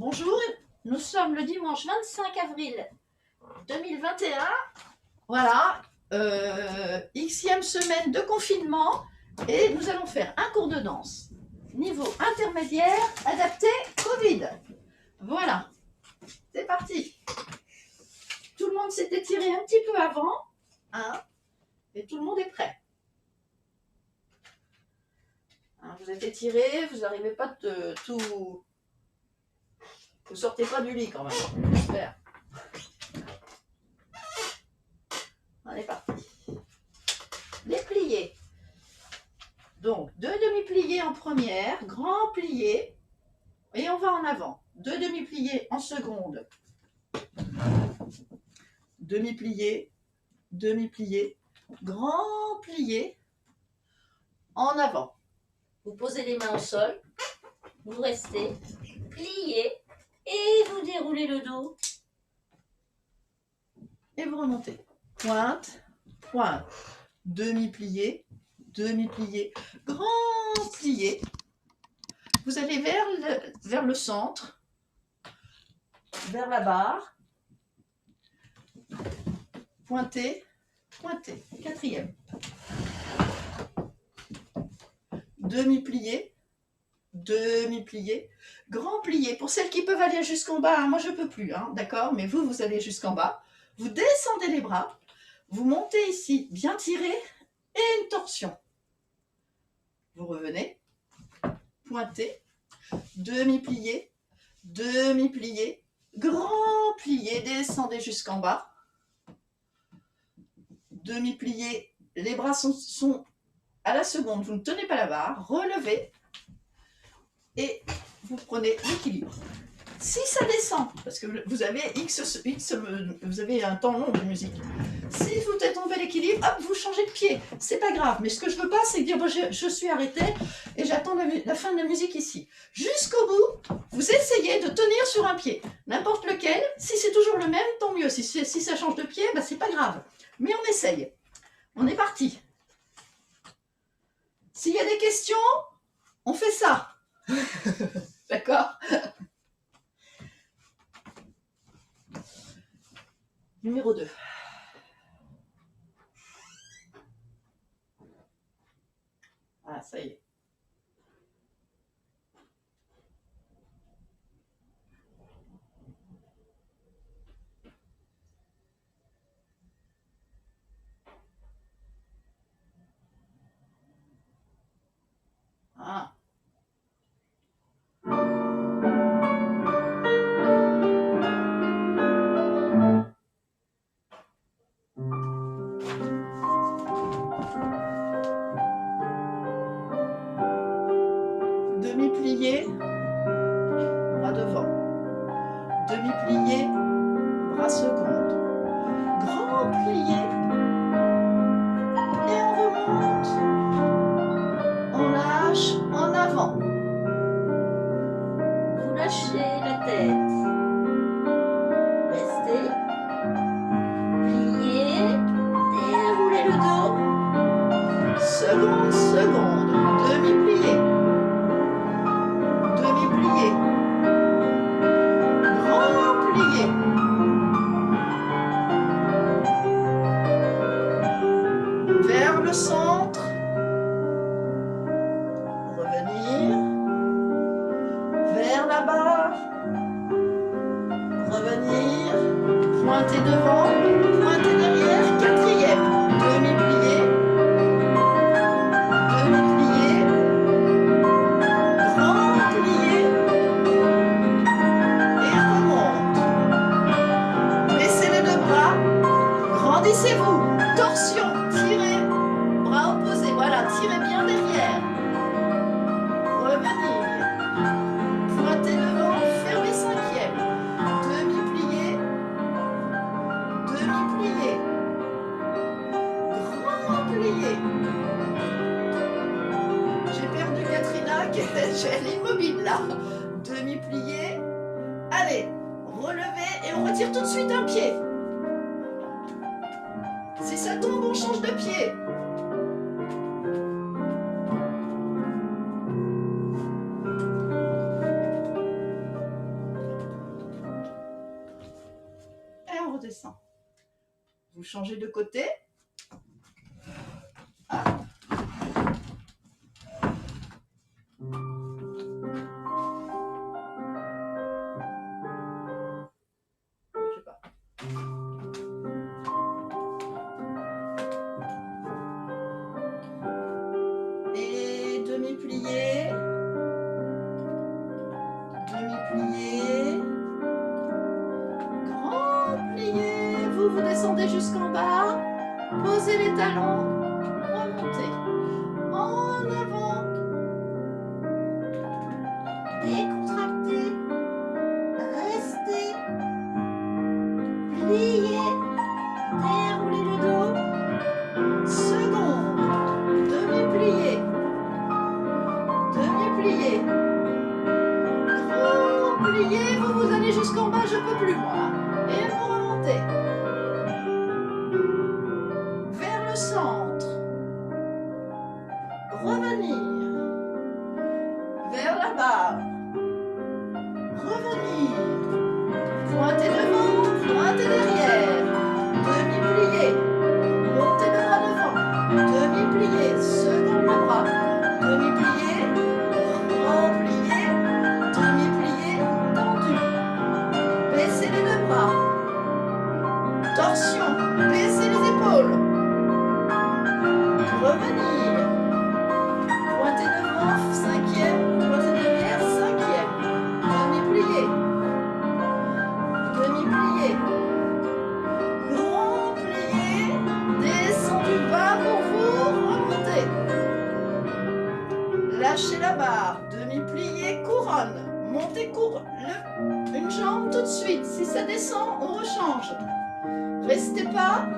Bonjour, nous sommes le dimanche 25 avril 2021. Voilà, xème semaine de confinement et nous allons faire un cours de danse niveau intermédiaire adapté Covid. Voilà, c'est parti. Tout le monde s'est étiré un petit peu avant, hein, et tout le monde est prêt. Hein, vous êtes étiré, vous n'arrivez pas de tout... Vous sortez pas du lit quand même, j'espère. On est parti. Les pliés. Donc, 2 demi-pliés en première, grand plié, et on va en avant. 2 demi-pliés en seconde. Demi-plié, demi-plié, grand plié, en avant. Vous posez les mains au sol, vous restez, pliez, et vous déroulez le dos. Et vous remontez. Pointe, pointe. Demi-plié, demi-plié, grand plié. Vous allez vers le centre, vers la barre. Pointez, pointez. Quatrième. Demi-plié, demi-plié, grand plié. Pour celles qui peuvent aller jusqu'en bas, hein, moi je ne peux plus, hein, d'accord? Mais vous, vous allez jusqu'en bas. Vous descendez les bras, vous montez ici, bien tiré, et une torsion. Vous revenez, pointez, demi-plié, demi-plié, grand plié, descendez jusqu'en bas. Demi-plié, les bras sont à la seconde, vous ne tenez pas la barre, relevez et vous prenez l'équilibre. Si ça descend, parce que vous avez vous avez un temps long de musique, si vous tombez l'équilibre, hop, vous changez de pied, c'est pas grave. Mais ce que je veux pas, c'est dire bon, je suis arrêté et j'attends la fin de la musique ici. Jusqu'au bout, vous essayez de tenir sur un pied, n'importe lequel. Si c'est toujours le même, tant mieux. Si ça change de pied, bah, c'est pas grave. Mais on essaye. On est parti. S'il y a des questions, on fait ça. D'accord? Numéro 2. Ah, ça y est. Ah. Demi-plié, bras devant. Demi-plié, bras seconde. Grand plié. Et on remonte. On lâche en avant. Vous lâchez la tête. Restez. Pliez. Déroulez le dos. Seconde, seconde. Demi-plié. Demi-plié. Grand plié. Vers le centre. Revenir. Vers la barre. Revenir. Pointer devant. Pointer derrière. Quatrième. Demi-plié. Demi-plié. Grand plié. Et remonte. Baissez les deux bras. Grandissez-vous. Torsion. Tirez. Bras opposés. Voilà. Tirez bien derrière. Revenir. Pointez devant. Fermez cinquième. Demi-plié. Demi-plié. Grand plié. J'ai perdu Katrina, elle est immobile là. Demi-plié. Allez, relevez et on retire tout de suite un pied. Si ça tombe, on change de pied. Vous changez de côté. Ah. Je sais pas. Et demi-plié. Demi-plié. Grand plié. Vous descendez jusqu'en bas. Posez les talons. Remontez. En avant. Décontractez. Restez. Pliez. Déroulez le dos. Seconde. Demi-plié. Demi-plié. Grand plié. Vous allez jusqu'en bas. Je peux plus moi. Et vous remontez. Vers le centre. Revenir. Vers la barre. Revenir. Pointez devant, pointez derrière. Demi-plié. Montez le bras devant. Demi-plié. Second le bras. Demi-plié. Replié. Demi-plié. Tendu. Baissez les deux bras. Torsion. Baissez les épaules. Revenir. Pointez devant. Cinquième. Pointez derrière. Cinquième. Demi-plié. Demi-plié. Grand plié. Descendu bas pour vous. Remontez. Lâchez la barre. Demi-plié. Couronne. Montez une jambe tout de suite. Si ça descend, on rechange. Restez pas.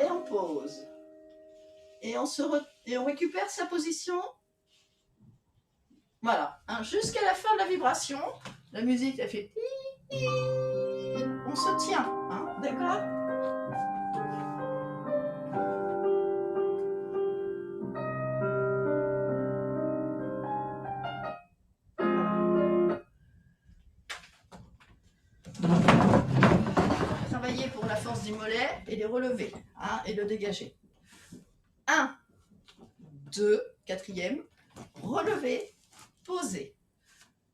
Et on pose. Et on récupère sa position. Voilà, hein, jusqu'à la fin de la vibration. La musique, elle fait... On se tient, hein, d'accord ? Travailler pour la force du mollet et les relever, hein, et le dégager. 1, 2, quatrième, relever, poser.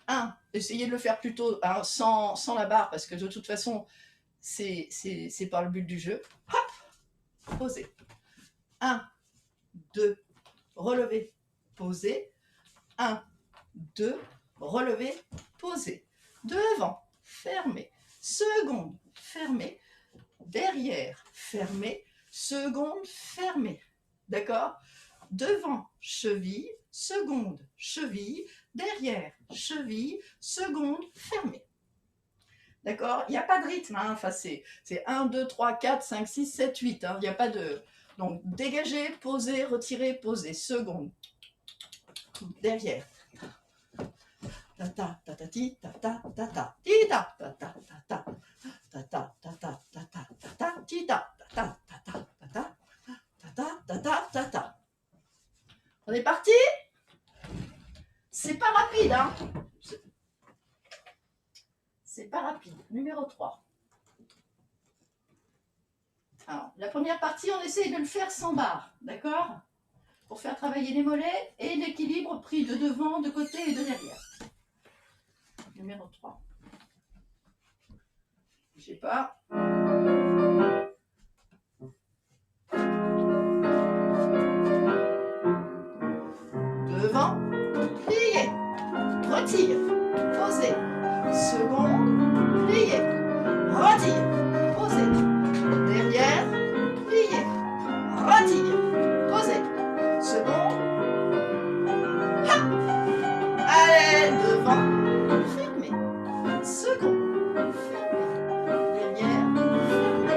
1, essayez de le faire plutôt hein, sans la barre, parce que de toute façon, c'est pas le but du jeu. Hop, poser. 1, 2, relever, poser. 1, 2, relever, poser. Devant, fermé. Seconde, fermé. Derrière, fermé. Seconde, fermé. D'accord ? Devant, cheville. Seconde, cheville. Derrière, cheville. Seconde, fermé. D'accord ? Il n'y a pas de rythme. Hein. Enfin, c'est 1, 2, 3, 4, 5, 6, 7, 8. Hein. Il n'y a pas de... Donc, dégager, poser, retirer, poser. Seconde. Derrière. Ta ta ta ta ti ta ta ta ta ti ta ta ta ta ta ta ta ta ta ta ta ta ti ta ta ta ta ta ta ta ta ta ta. On est parti? C'est pas rapide, hein? C'est pas rapide. Numéro 3. Alors, la première partie, on essaye de le faire sans barre, d'accord? Pour faire travailler les mollets et l'équilibre pris de devant, de côté et de derrière. Numéro 3. Je sais pas. Devant, plié, retire, posez. Seconde, plié, retire, posez. Derrière, plié, retire, posez. Seconde, hop. Allez, devant. Fermé. Seconde. Fermé. Derrière. Fermé.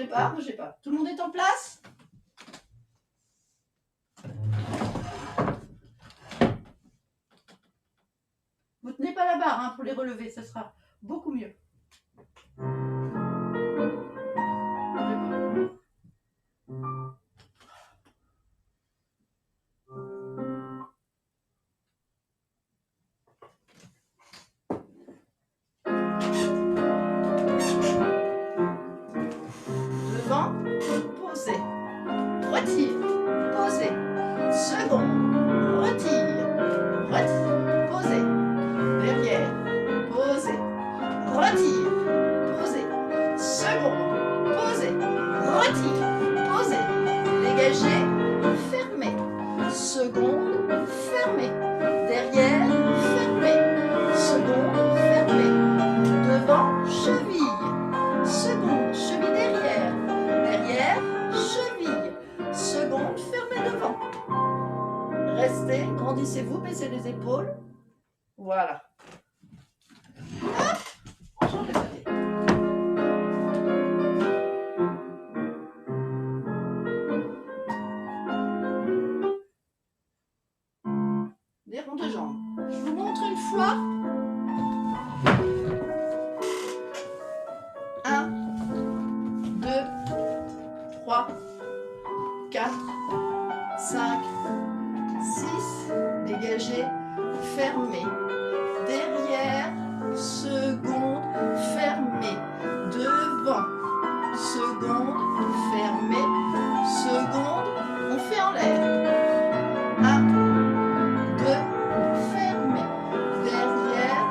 bougez pas, bougez pas. Tout le monde est en place? Vous tenez pas la barre hein, pour les relever, ça sera beaucoup mieux. Devant, posez, retire, posez, second, retire, posez, derrière, posez, retire, posez, second, posez, retire, posez, dégagez, fermez, seconde, fermez, derrière, fermez, seconde, fermez, devant, cheville, seconde, cheville derrière, derrière, cheville, seconde, fermez devant. Restez, grandissez-vous, baissez les épaules. Voilà. Hop, on change les côtés. Des ronds de jambes. Je vous montre une fois. 1, 2, 3, 4, 5, 6, dégagez, fermez, derrière, seconde, fermez, devant, seconde, fermez, seconde, on fait en l'air. 1, 2, fermez, derrière,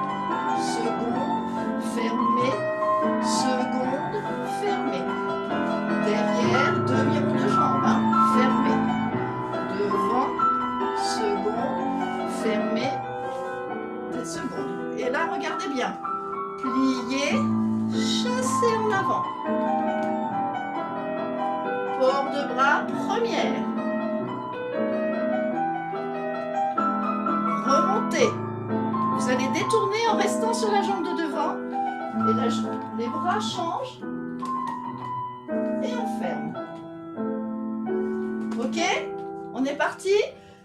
seconde, fermez, seconde, fermez, derrière, demi-rond de jambe, hein, fermez, devant, seconde, fermez, seconde. Et là, regardez bien, pliez, chassez en avant, port de bras, première, remontez, vous allez détourner en restant sur la jambe de devant, et les bras changent, et on ferme. Ok? On est parti?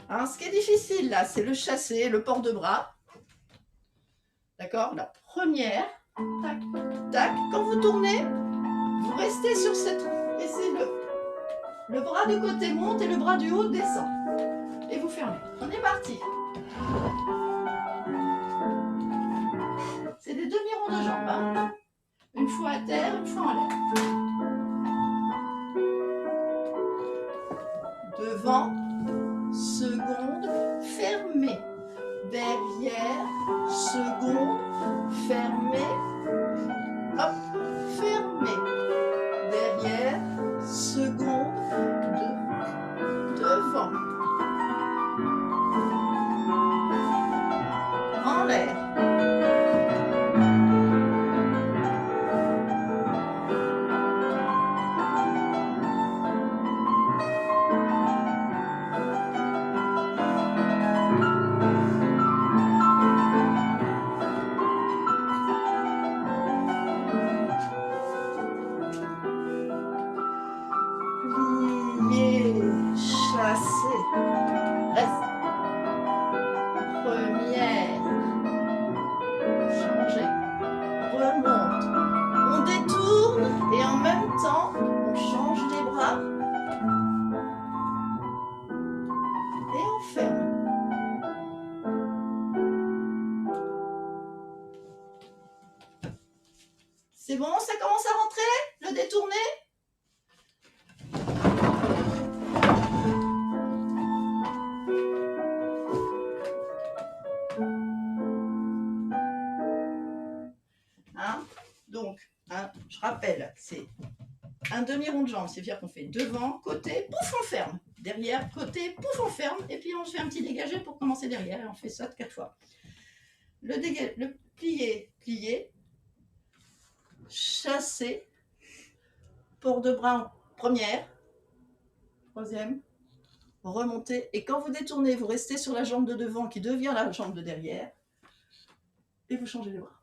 Hein, ce qui est difficile là, c'est le chassé, le port de bras. D'accord? La première, tac, tac. Quand vous tournez, vous restez sur cette... Laissez le bras de côté monte et le bras du haut descend. Et vous fermez. On est parti. C'est des demi-ronds de jambes. Hein. Une fois à terre, une fois en l'air. Devant, seconde, fermez. Derrière, seconde, fermez. Hop, fermez. Derrière, seconde, devant. En l'air. C'est bon, ça commence à rentrer, le détourné? Hein? Donc, hein, je rappelle, c'est un demi-rond de jambe, c'est-à-dire qu'on fait devant, côté, pouf, on ferme. Derrière, côté, pouf, on ferme. Et puis on fait un petit dégagé pour commencer derrière. Et on fait ça 4 fois. Le plié, plié, chasser, port de bras en première, troisième, remonter. Et quand vous détournez, vous restez sur la jambe de devant qui devient la jambe de derrière. Et vous changez les bras.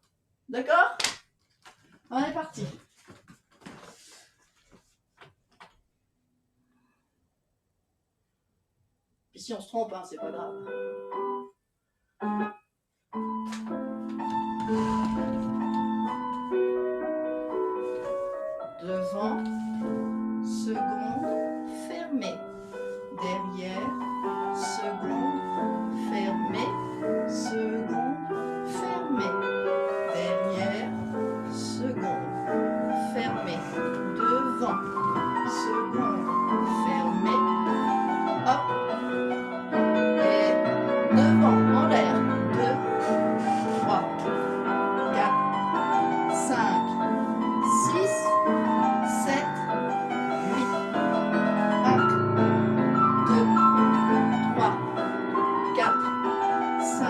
D'accord? On est parti. Puis si on se trompe, hein, c'est pas grave. Devant, seconde, fermée. Derrière, seconde, fermée. Seconde, fermée. Derrière, seconde, fermée. Devant, seconde, fermée. Hop. Et devant, en l'air. 2, 3, 4, 5, 6, 7, 8. 1, 2, 3, 4, 5,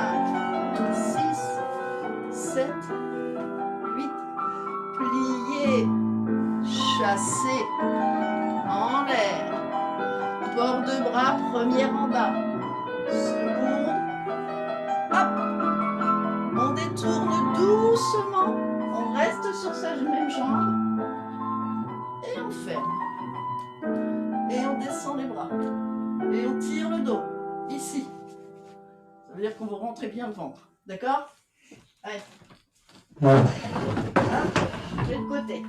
6, 7, 8. Pliez, chassez, en l'air. Port de bras, première en bas. Seconde. Hop. On détourne doucement. On reste sur sa même jambe. Et on ferme. Et on descend les bras. Et on tire le dos. Ici. Ça veut dire qu'on va rentrer bien le ventre. D'accord? Allez. Là, de l'autre côté.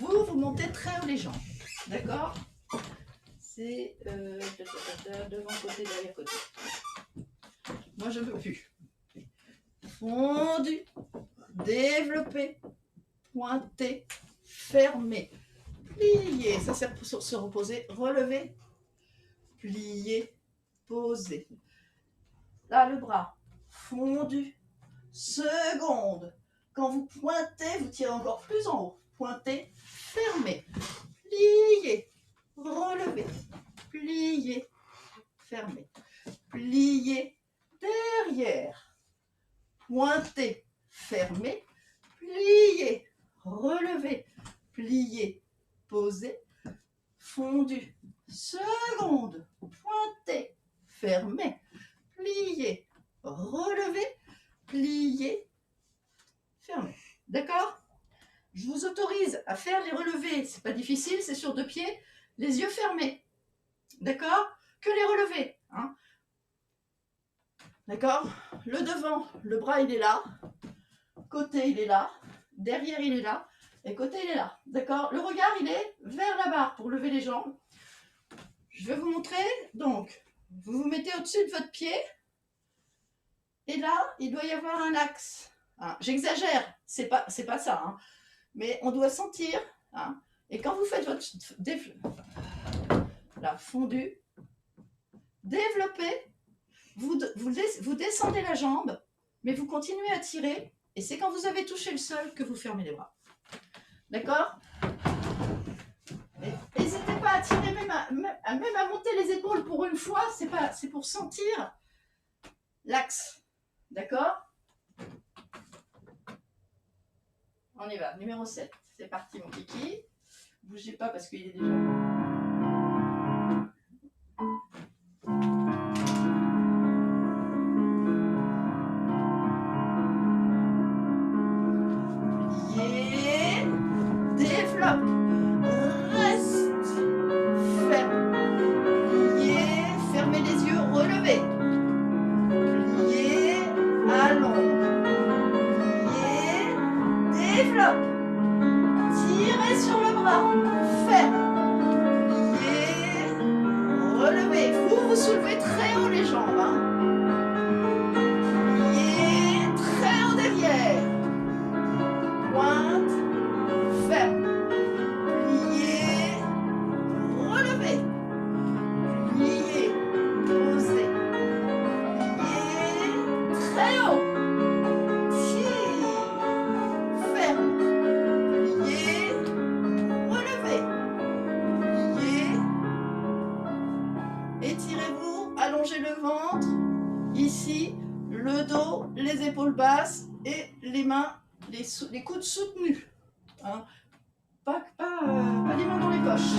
Vous montez très haut les jambes. D'accord? C'est devant côté, derrière côté. Moi, je veux plus. Fondu, développé, pointé, fermé, plié. Ça sert pour se reposer. Relever, plié, poser. Là, le bras fondu. Seconde. Quand vous pointez, vous tirez encore plus en haut. Pointez, fermez, pliez, relevez, pliez, fermez, pliez, derrière, pointez, fermez, pliez, relevez, pliez, posez, fondu, seconde, pointez, fermez, pliez, relevez, pliez, fermez. D'accord? Je vous autorise à faire les relevés. C'est pas difficile, c'est sur 2 pieds, les yeux fermés. D'accord? Que les relevés. Hein? D'accord? Le devant, le bras il est là. Côté il est là. Derrière il est là. Et côté il est là. D'accord? Le regard il est vers la barre pour lever les jambes. Je vais vous montrer. Donc, vous vous mettez au-dessus de votre pied. Et là, il doit y avoir un axe. Hein? J'exagère, c'est pas ça. Hein? Mais on doit sentir. Hein? Et quand vous faites votre là, fondu, développez, vous descendez la jambe, mais vous continuez à tirer. Et c'est quand vous avez touché le sol que vous fermez les bras. D'accord? N'hésitez pas à tirer, même à monter les épaules pour une fois. C'est pour sentir l'axe. D'accord? On y va. Numéro 7. C'est parti, mon kiki. Bougez pas parce qu'il est déjà... Pliez. Développe. Reste. Ferme. Pliez. Fermez les yeux. Relevez. Pliez. Allonge. Pliez. Développe. Tirez sur le bras. Ferme. Pliez. Relevez. Vous soulevez très haut les jambes. Hein. Pliez. Très haut derrière. Pointe. Ferme. Pliez. Relevez. Pliez. Posez. Pliez. Très haut. Étirez-vous, allongez le ventre, ici, le dos, les épaules basses, Et les mains, les coudes soutenus. Hein. Pas les mains dans les poches.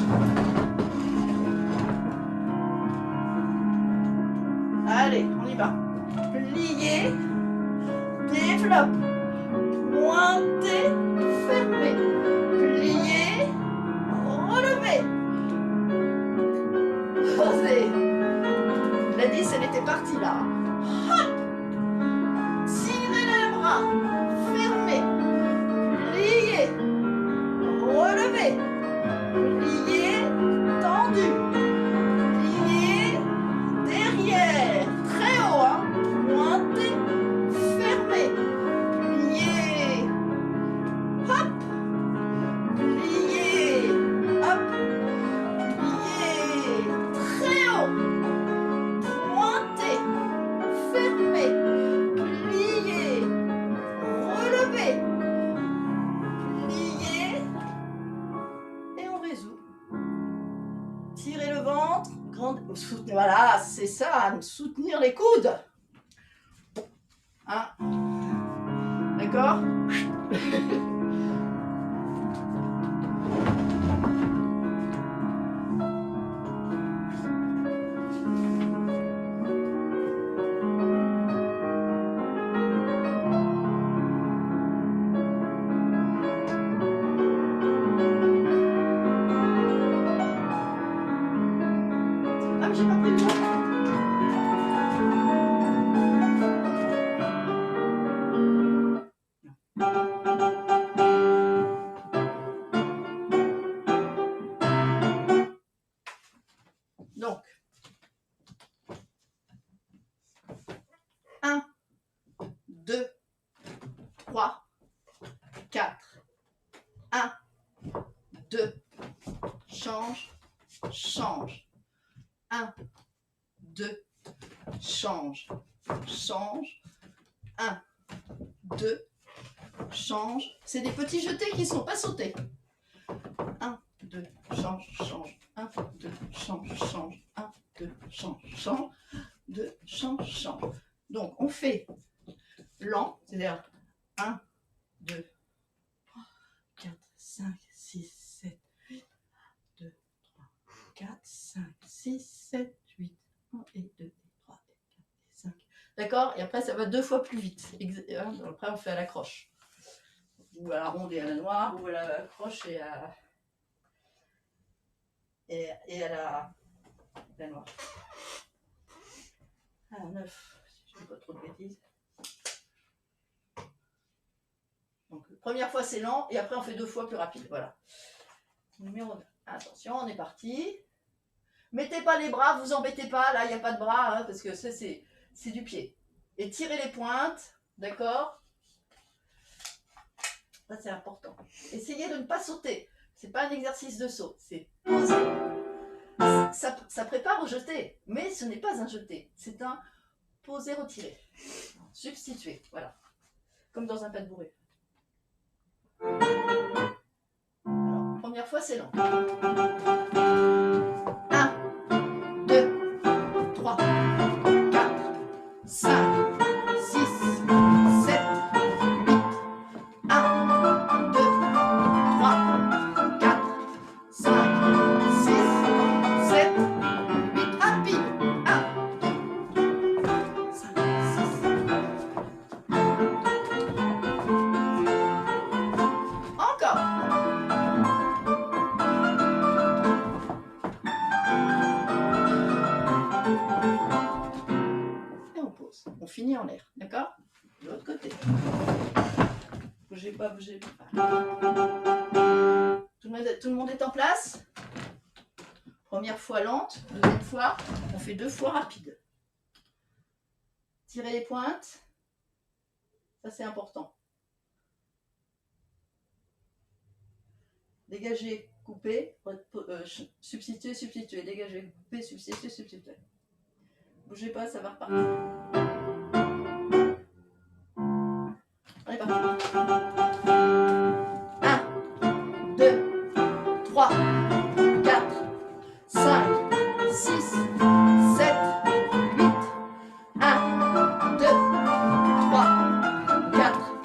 Allez, on y va. Plier, développe, pointer, fermer. Plier, relever. Posez. Gladys, elle était partie là. Hop. Tirez les bras, fermez. Plier, relever. Plier, tendu. Plier, derrière. Très haut, hein. Pointer, fermer. Plier. Hop. Plier. Hop. Plier. Très haut. Pointer, fermer. Plier. Relever. Plier. Et on résout. Tirez le ventre. Voilà, c'est ça, soutenir les coudes. Hein? D'accord? Ah, mais j'ai pas pris le temps. Donc, 1, 2, 3, 4. 1, 2, change, change. 1, 2, change, change. 1, 2, change. C'est des petits jetés qui ne sont pas sautés. 1, 2, change, change. 1, 2, change, change. 1, 2, change, change. 2, change, change. Donc, on fait lent, c'est-à-dire 1, 2, 3, 4, 5, 6, 7, 8, 2, 3, 4, 5, 6, 7, 8, 1 et 2, et 3, et 4, et 5. D'accord? Et après, ça va 2 fois plus vite. Après, on fait à la croche. Ou à la ronde et à la noire, ou à la croche et à, et à la noire. Alors, 9, si je ne fais pas trop de bêtises. Donc, première fois, c'est lent, et après, on fait 2 fois plus rapide. Voilà. Numéro 9. Attention, on est parti. Mettez pas les bras, vous embêtez pas. Là, il n'y a pas de bras, hein, parce que ça, c'est du pied. Et tirez les pointes, d'accord? Ça, c'est important. Essayez de ne pas sauter. C'est pas un exercice de saut, c'est poser. Ça prépare au jeté, mais ce n'est pas un jeté. C'est un poser, retirer. Substituer, voilà. Comme dans un pas de bourré. Alors, première fois, c'est lent. 1, 2, 3, 4, 5, 6, 7, 8. 1, 2, 3, 4, 5, 6, 7, 8. Rapide. 1, 2, 5, 6. Encore. Et on pose. On finit en l'air. D'accord? De l'autre côté. Bougez pas, bougez pas. Tout le monde est en place? Première fois lente, deuxième fois, on fait 2 fois rapide. Tirez les pointes. Ça, c'est important. Dégagez, coupez, substituer, substituer. Dégagez, couper, substituer, substituer. Bougez pas, ça va repartir. On est parti. 1, 2, 3, 4, 5, 6, 7, 8. 1, 2, 3, 4,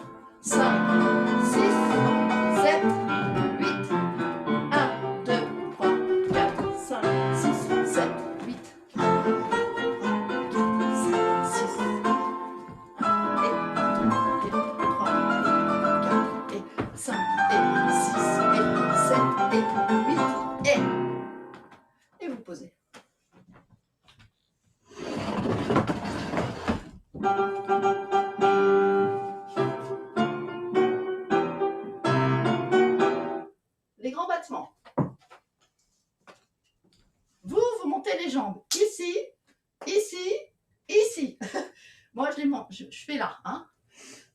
jambes. Ici, ici, ici. Moi, je fais là. Hein.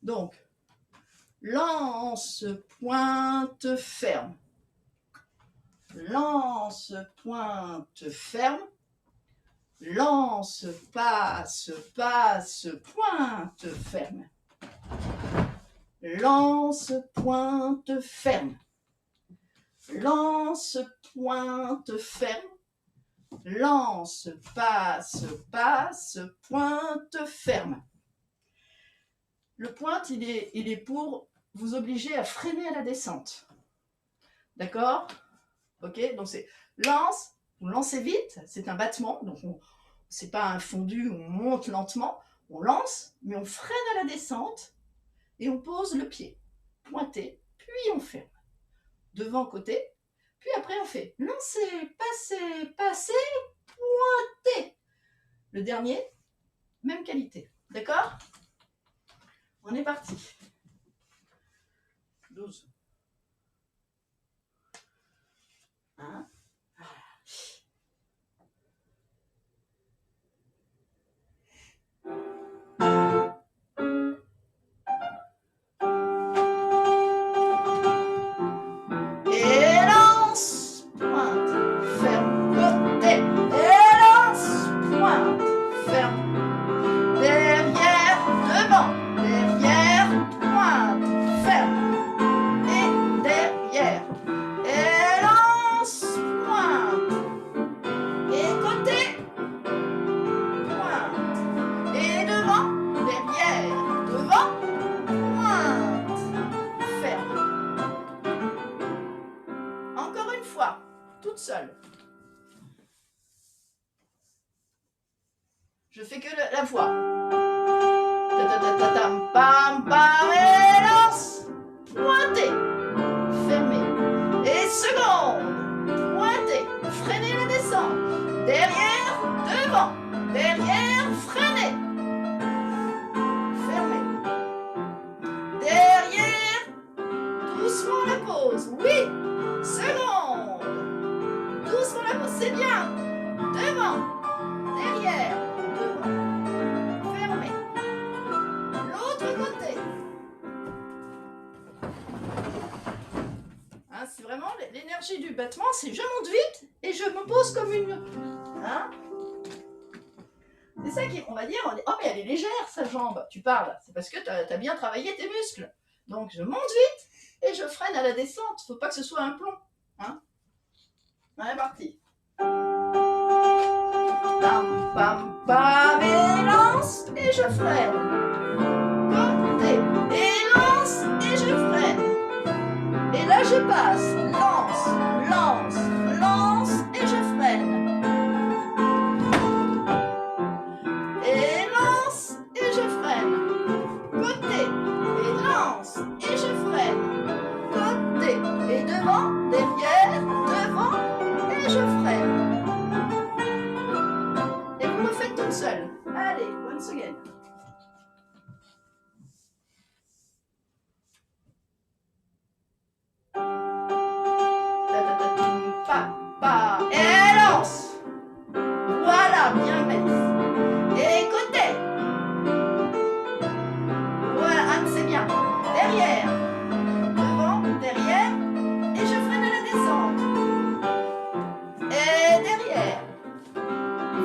Donc, lance, pointe, ferme. Lance, pointe, ferme. Lance, passe, passe, pointe, ferme. Lance, pointe, ferme. Lance, pointe, ferme. Lance, passe, passe, pointe, ferme. Le pointe, il est pour vous obliger à freiner à la descente. D'accord? Ok? Donc c'est lance, vous lancez vite, c'est un battement, donc c'est pas un fondu où on monte lentement, on lance, mais on freine à la descente et on pose le pied. Pointé, puis on ferme. Devant, côté, puis après on fait lancer, passer, passer, pointer. Le dernier, même qualité. D'accord? On est parti. 12. 1. Et lance, pointe, ferme, côté. Et lance, pointe, ferme. Derrière, devant. Derrière, pointe, ferme. Et derrière. Et lance, pointe. Et côté, pointe. Et devant, derrière, devant, pointe, ferme. Encore une fois, toute seule. Je fais que la voix. Ta-ta-ta-ta-tam, pam, pam, et lance. Pointez. Fermez. Et seconde. Pointez. Freinez la descente. Derrière, devant. Derrière, freinez. Fermez. Derrière. Doucement la pause. Oui. Seconde. Doucement la pause. C'est bien. Devant. Derrière. Devant. Fermez. L'autre côté. Hein, c'est vraiment l'énergie du battement, c'est je monte vite et je me pose comme une... Hein, c'est ça qu'on va dire, oh mais elle est légère sa jambe, tu parles, c'est parce que tu as bien travaillé tes muscles. Donc je monte vite et je freine à la descente, faut pas que ce soit un plomb. Hein. Allez, parti. Pam, pam, pam, et lance, et je freine. Côté, et lance, et je freine. Et là je passe, lance, lance, lance, et je freine. Et lance, et je freine. Côté, et lance, et je freine. Côté, et devant, derrière, devant, et je freine. Et vous le faites toute seule. Allez, once again. Et lance. Voilà, bien mettre. Et côté. Voilà, Anne, c'est bien. Derrière. Devant, derrière. Et je freine à la descente. Et derrière.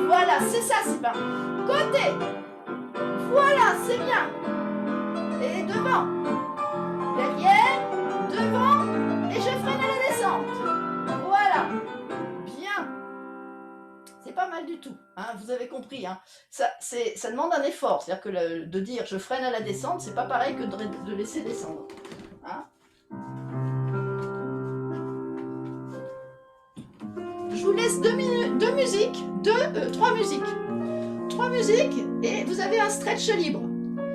Voilà, c'est ça, c'est bien. Côté. Voilà, c'est bien. Et devant. Derrière. Devant. Et je freine à la descente. Voilà. Bien. C'est pas mal du tout. Hein, vous avez compris. Hein. Ça demande un effort. C'est-à-dire que de dire je freine à la descente, c'est pas pareil que de laisser descendre. Hein. Je vous laisse deux musiques, trois musiques. Trois musiques et vous avez un stretch libre.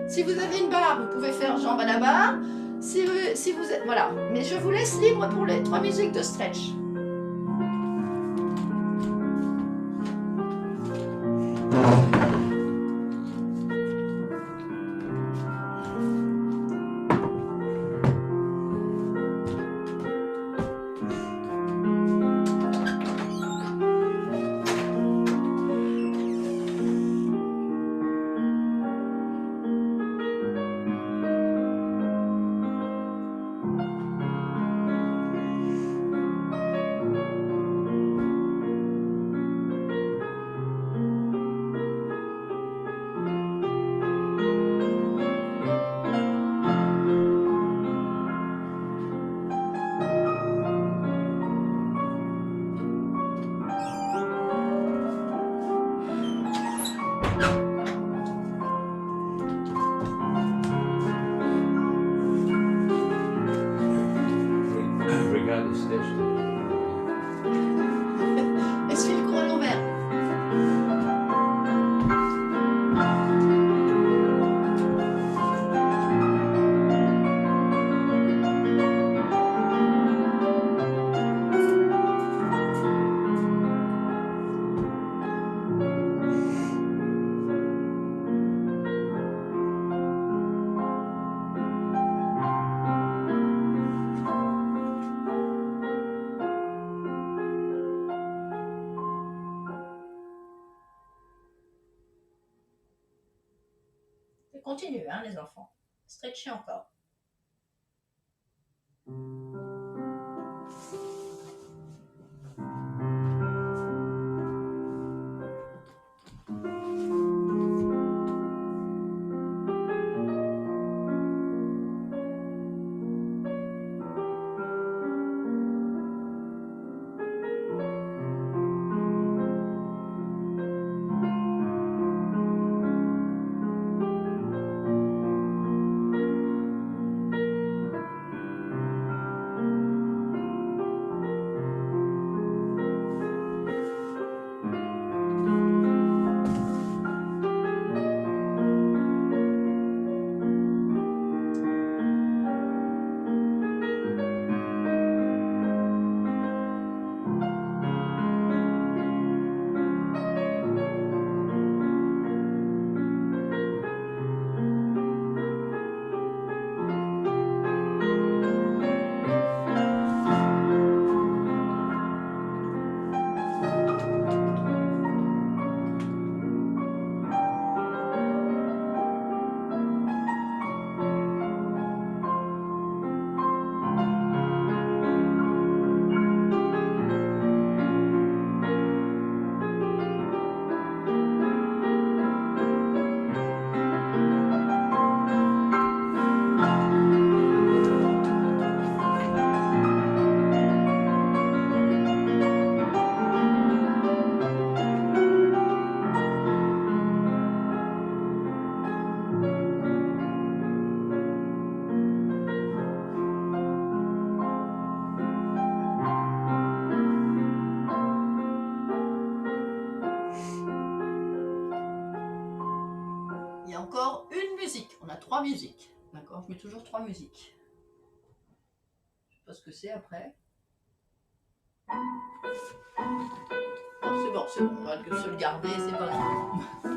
Si vous avez une barre, vous pouvez faire jambes à la barre. Si vous voilà. Mais je vous laisse libre pour les trois musiques de stretch. Continuez, hein, les enfants. Stretchez encore. Il y a encore une musique. On a 3 musiques. D'accord? Je mets toujours 3 musiques. Je sais pas ce que c'est après. Oh, c'est bon. On va se le garder, c'est pas grave.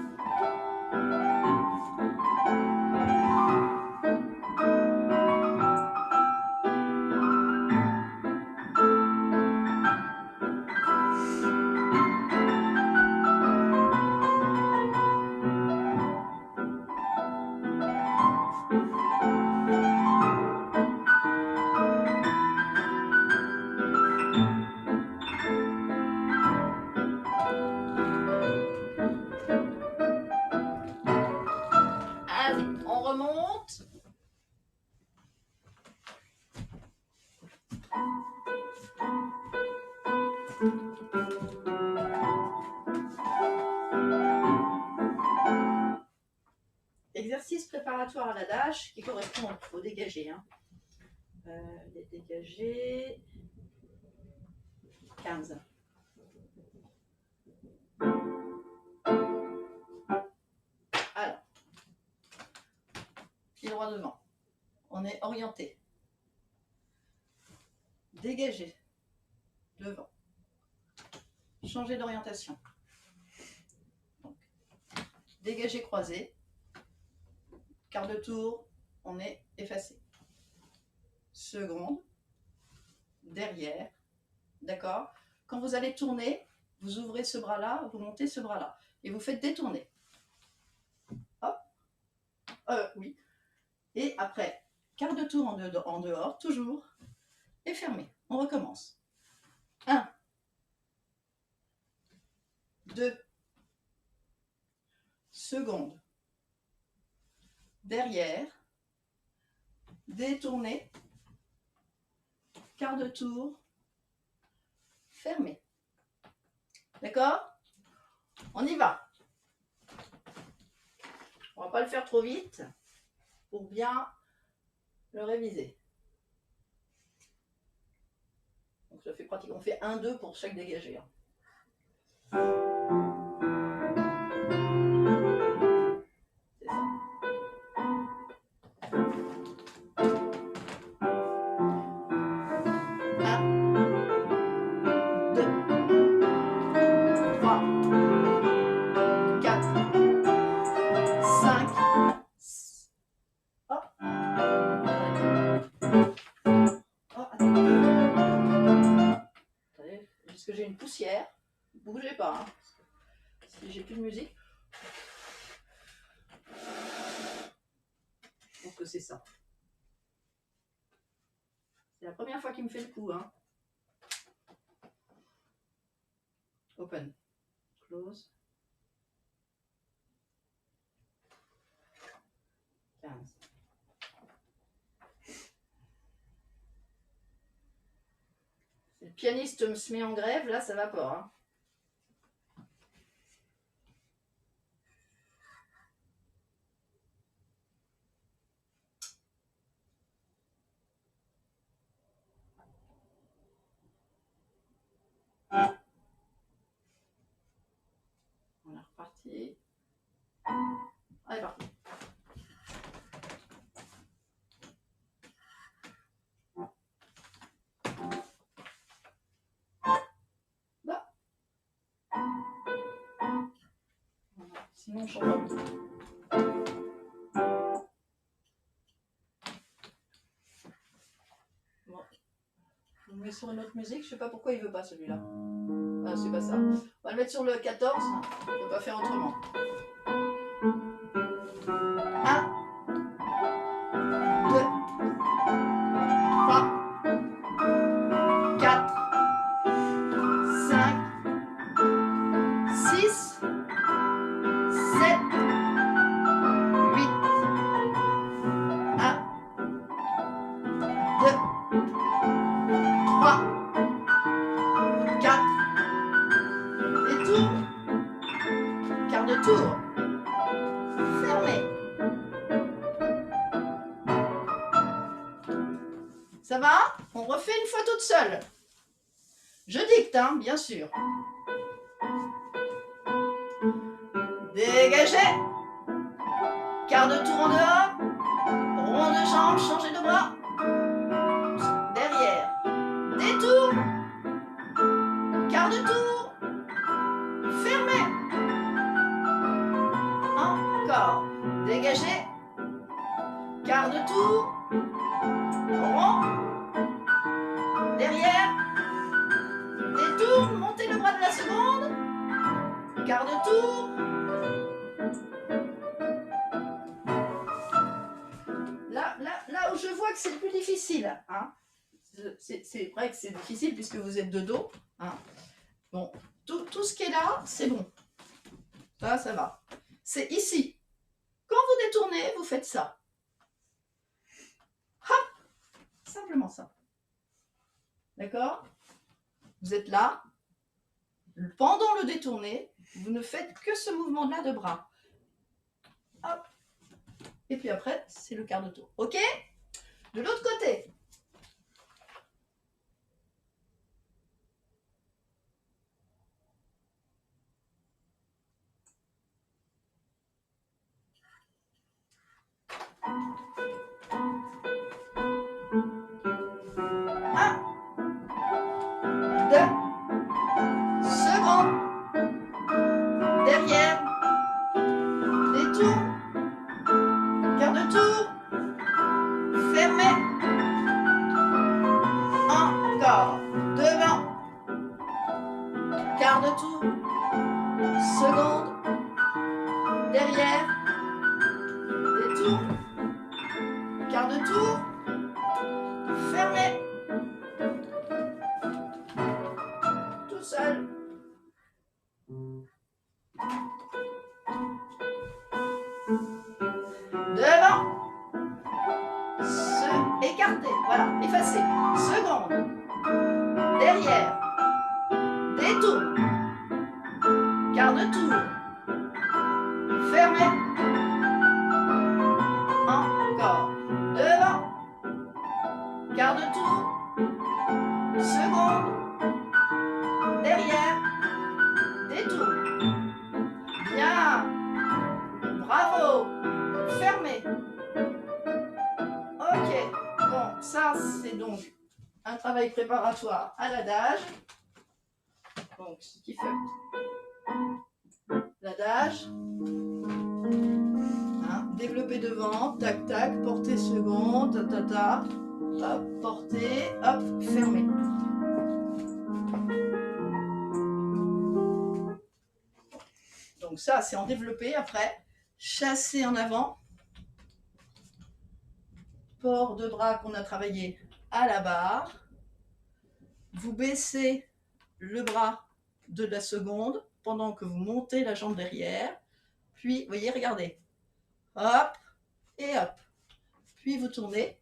Allez, on remonte. Exercice préparatoire à l'adage qui correspond au dégagé. Hein. Les dégagés 15. Alors, pied droit devant. On est orienté. Dégagé devant. Changer d'orientation. Dégagé croisé. Quart de tour, on est effacé. Seconde, derrière, d'accord? Quand vous allez tourner, vous ouvrez ce bras-là, vous montez ce bras-là et vous faites détourner. Hop, oui. Et après, quart de tour en dehors, toujours, et fermé. On recommence. 1, 2, seconde, derrière, détourner, quart de tour, fermé. D'accord? On y va. On va pas le faire trop vite pour bien le réviser. Donc ça fait pratique. On fait 1-2 pour chaque dégagé. Hein. C'est ça. 'Parce que j'ai une poussière. Bougez pas. Hein. Si j'ai plus de musique. que c'est ça. C'est la première fois qu'il me fait le coup. Hein. Open. Close. 15. Si le pianiste se met en grève, là, ça va pas. Hein. On est reparti. Allez, parti. Là. Sinon, on change pas. Bon. Je le mets sur une autre musique. Je sais pas pourquoi il veut pas celui-là. Ah, c'est pas ça. On va le mettre sur le 14. On peut pas faire autrement. 1, 2, 3, 4, 5, 6, 7, 8, 1, 2, 3, 4, et tour, quart de tour, fermé. Ça va? On refait une fois toute seule. Je dicte, hein, bien sûr. Dégagez. Quart de tour en dehors. Rond de jambe, changez de bras. Derrière. Détour. Quart de tour. Fermé. Encore. Dégagez. Quart de tour. Rond. Derrière. Détour. Montez le bras de la seconde. Quart de tour. Là où je vois que c'est le plus difficile, hein, c'est vrai que c'est difficile puisque vous êtes de dos. Hein. Bon, tout ce qui est là, c'est bon. Ça va. C'est ici. Quand vous détournez, vous faites ça. Hop, simplement ça. D'accord? Vous êtes là. Pendant le détourné, vous ne faites que ce mouvement-là de bras. Hop. Et puis après, c'est le quart de tour. OK? De l'autre côté. Derrière, détour, quart de tour, fermé, encore, devant, quart de tour, seconde, derrière, détour, quart de tour, fermé, tout seul. Devant, se écarter, voilà, effacer, seconde, derrière, détour, quart de tour, fermé, encore, devant, quart de tour, seconde, derrière, détour, bien, bravo, fermé. Ok, bon, ça c'est donc un travail préparatoire à l'adage. Donc, ce qui fait l'adage, hein, développer devant, tac tac, porter second, ta ta ta, hop, porter, hop, fermer. Donc ça c'est en développé, après, chasser en avant. port de bras qu'on a travaillé à la barre. Vous baissez le bras de la seconde pendant que vous montez la jambe derrière. Puis, vous voyez, regardez. Hop et hop. Puis vous tournez.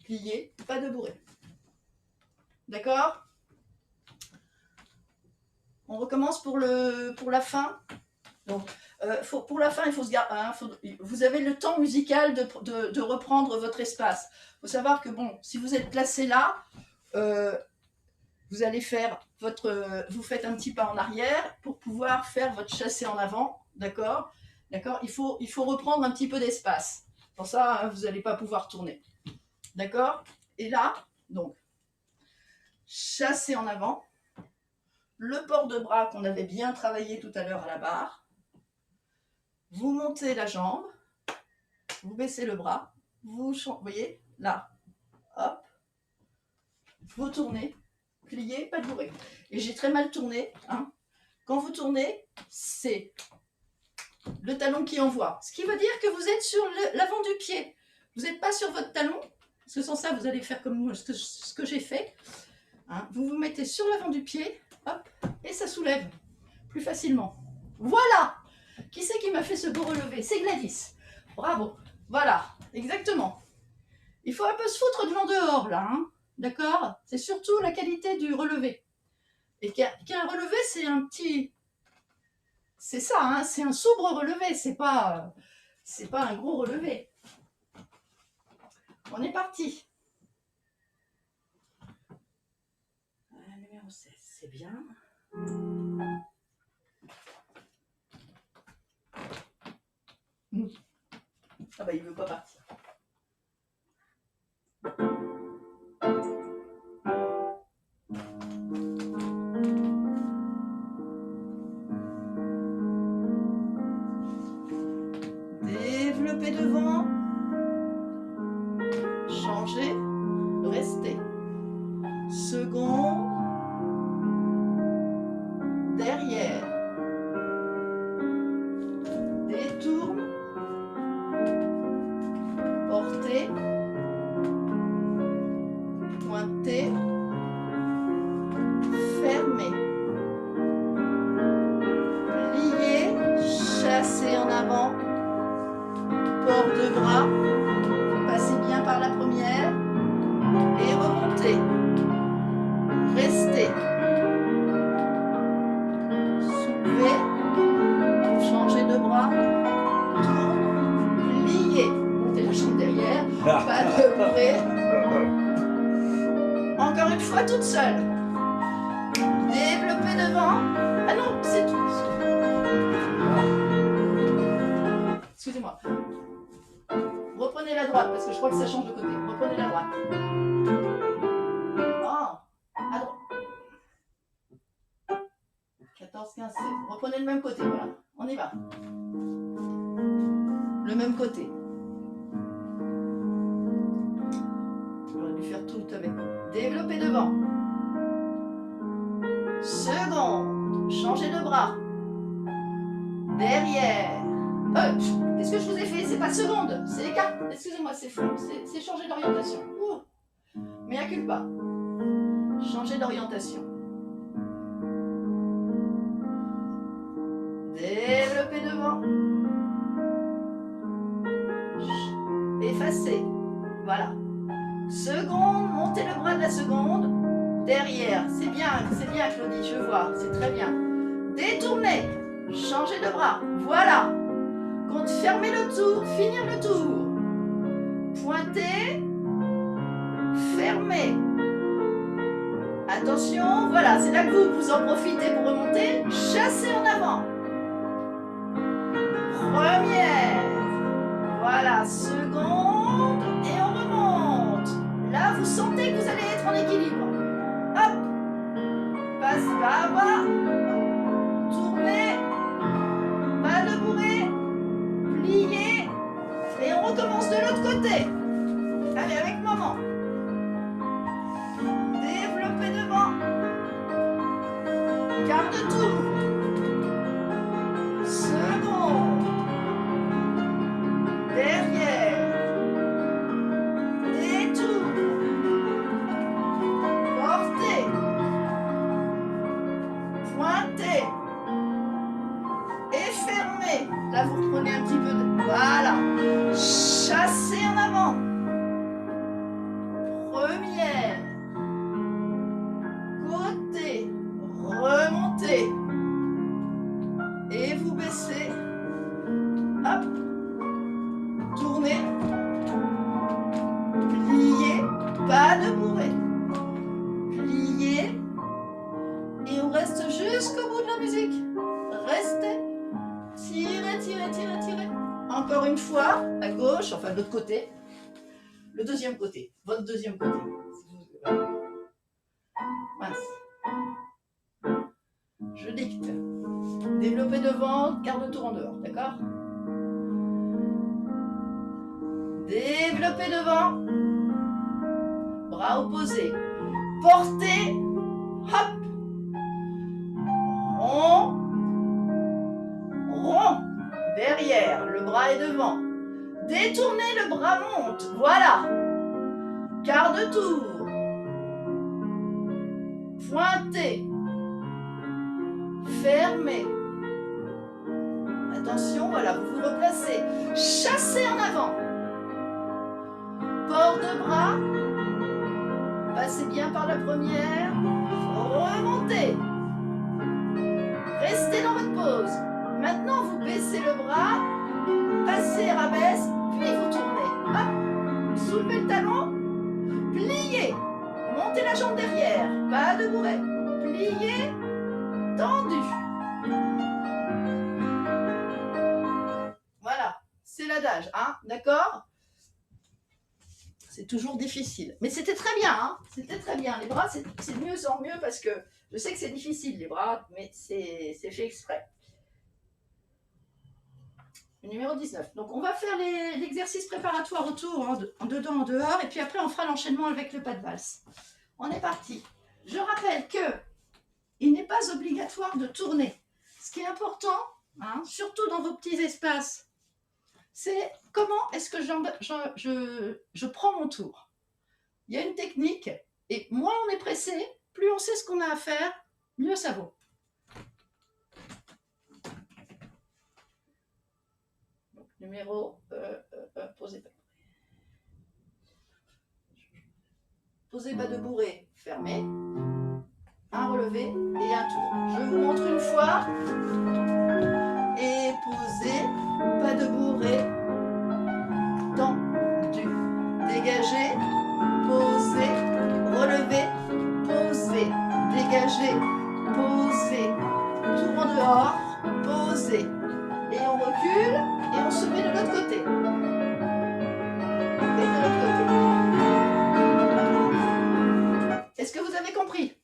Pliez, pas de bourrée. D'accord? On recommence pour la fin. Donc, pour la fin, il faut se garder. Hein, vous avez le temps musical de reprendre votre espace. Il faut savoir que bon, si vous êtes placé là, vous allez faire vous faites un petit pas en arrière pour pouvoir faire votre chassé en avant, d'accord? D'accord? Il faut reprendre un petit peu d'espace. Pour ça, vous n'allez pas pouvoir tourner. D'accord? Et là, donc, chassé en avant, le port de bras qu'on avait bien travaillé tout à l'heure à la barre, vous montez la jambe, vous baissez le bras, vous voyez, là, hop, vous tournez, pliez, pas de bourrée. Et j'ai très mal tourné, hein. Quand vous tournez, c'est le talon qui envoie. Ce qui veut dire que vous êtes sur l'avant du pied. Vous n'êtes pas sur votre talon, parce que sans ça, vous allez faire comme ce que j'ai fait. Hein. Vous vous mettez sur l'avant du pied, hop, et ça soulève plus facilement. Voilà! Qui c'est qui m'a fait ce beau relevé? C'est Gladys. Bravo. Voilà, exactement. Il faut un peu se foutre devant dehors, là. Hein. D'accord? C'est surtout la qualité du relevé. Et qu'un relevé, c'est un petit... C'est ça, hein, c'est un sobre relevé. C'est pas un gros relevé. On est parti. Numéro 16, c'est bien. Ah bah il veut pas partir. Développez devant. Changez. Restez. Seconde. Derrière. Détourne. Portez. Pointez. Fermez. Pliez. Chassez en avant. Port de bras. Passez bien par la première. Et remontez. Restez. Soulevez. Changez de bras. Tourne. Pliez. Montez la jambe derrière. Pas de bourrée. Encore une fois toute seule. Développez devant. Ah non, c'est tout. Excusez-moi. Reprenez la droite parce que je crois que ça change de côté. Reprenez la droite. Oh, à droite. 14, 15, 16. Reprenez le même côté, voilà. On y va. Le même côté. J'aurais dû faire tout avec. Développez devant. Seconde. Changez de bras. Derrière. Qu'est-ce que je vous ai fait? C'est pas seconde, c'est l'écart. Excusez-moi, c'est changer d'orientation. Mea culpa. Changer d'orientation. Développez devant. Effacez. Voilà. Seconde, montez le bras de la seconde. Derrière. C'est bien, Claudie, je vois. C'est très bien. Détournez. Changez de bras. Voilà. Compte fermer le tour, finir le tour. Pointez. Fermez. Attention, voilà, c'est là que vous en profitez pour remonter. Chassez en avant. Première. Voilà, seconde. Et on remonte. Là, vous sentez que vous allez être en équilibre. Hop. Passe par bas. Tournez. Pas de bourrée. Pliez. Et on recommence de l'autre côté. Allez, avec maman. Développez devant. Quart de tour. Seconde. Derrière. pas de bourrée. Pliez. Et on reste jusqu'au bout de la musique. Restez. Tirez, tirez, tirez, tirez. Encore une fois, à gauche, enfin de l'autre côté. Le deuxième côté. Votre deuxième côté. Mince. Je dicte. Développez devant, quart de tour en dehors. D'accord? Développez devant. Bras opposés. Portez. Hop. Rond. Rond. Derrière. Le bras est devant. Détournez, le bras monte. Voilà. Quart de tour. Pointez. Fermez. Attention, voilà, vous vous replacez. Chassez en avant. Port de bras. Passez bien par la première. Remontez. Restez dans votre pose. Maintenant, vous baissez le bras. Passez, rabaisse, puis vous tournez. Hop. Soulevez le talon. Pliez. Montez la jambe derrière. Pas de bourret. Pliez. Tendu. Voilà. C'est l'adage. Hein, d'accord? C'est toujours difficile. Mais c'était très bien. Hein, c'était très bien. Les bras, c'est de mieux en mieux parce que je sais que c'est difficile, les bras, mais c'est fait exprès. Le numéro 19. Donc, on va faire l'exercice préparatoire autour, en dedans, en dehors, et puis après, on fera l'enchaînement avec le pas de valse. On est parti. Je rappelle que il n'est pas obligatoire de tourner. Ce qui est important, hein, surtout dans vos petits espaces, c'est comment est-ce que je prends mon tour. Il y a une technique, et moins on est pressé, plus on sait ce qu'on a à faire, mieux ça vaut. Donc, numéro, posez pas. Posez pas de bourrée, fermez. Un relevé et un tour. Je vous montre une fois. Et posez, pas de bourrée. Tendu. Dégagez, posez, relevez, posez, dégagez, posez. Tour en dehors, posez. Et on recule et on se met de l'autre côté. Et de l'autre côté. Est-ce que vous avez compris?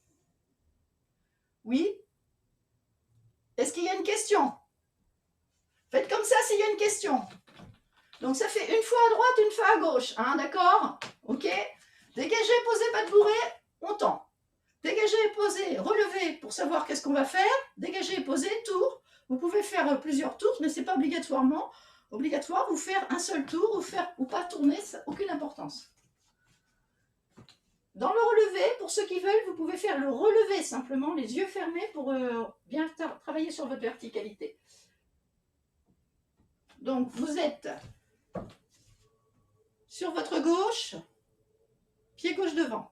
Oui? Est-ce qu'il y a une question? Faites comme ça s'il y a une question. Donc ça fait une fois à droite, une fois à gauche. Hein, d'accord? Ok? Dégagez, posez, pas de bourrée, on tend. Dégagez, posez, relevez pour savoir qu'est-ce qu'on va faire. Dégagez, posez, tour. Vous pouvez faire plusieurs tours, mais ce n'est pas obligatoirement obligatoire. Vous faire un seul tour ou pas tourner, ça n'a aucune importance. Dans le relevé, pour ceux qui veulent, vous pouvez faire le relevé simplement, les yeux fermés pour bien travailler sur votre verticalité. Donc, vous êtes sur votre gauche, pied gauche devant.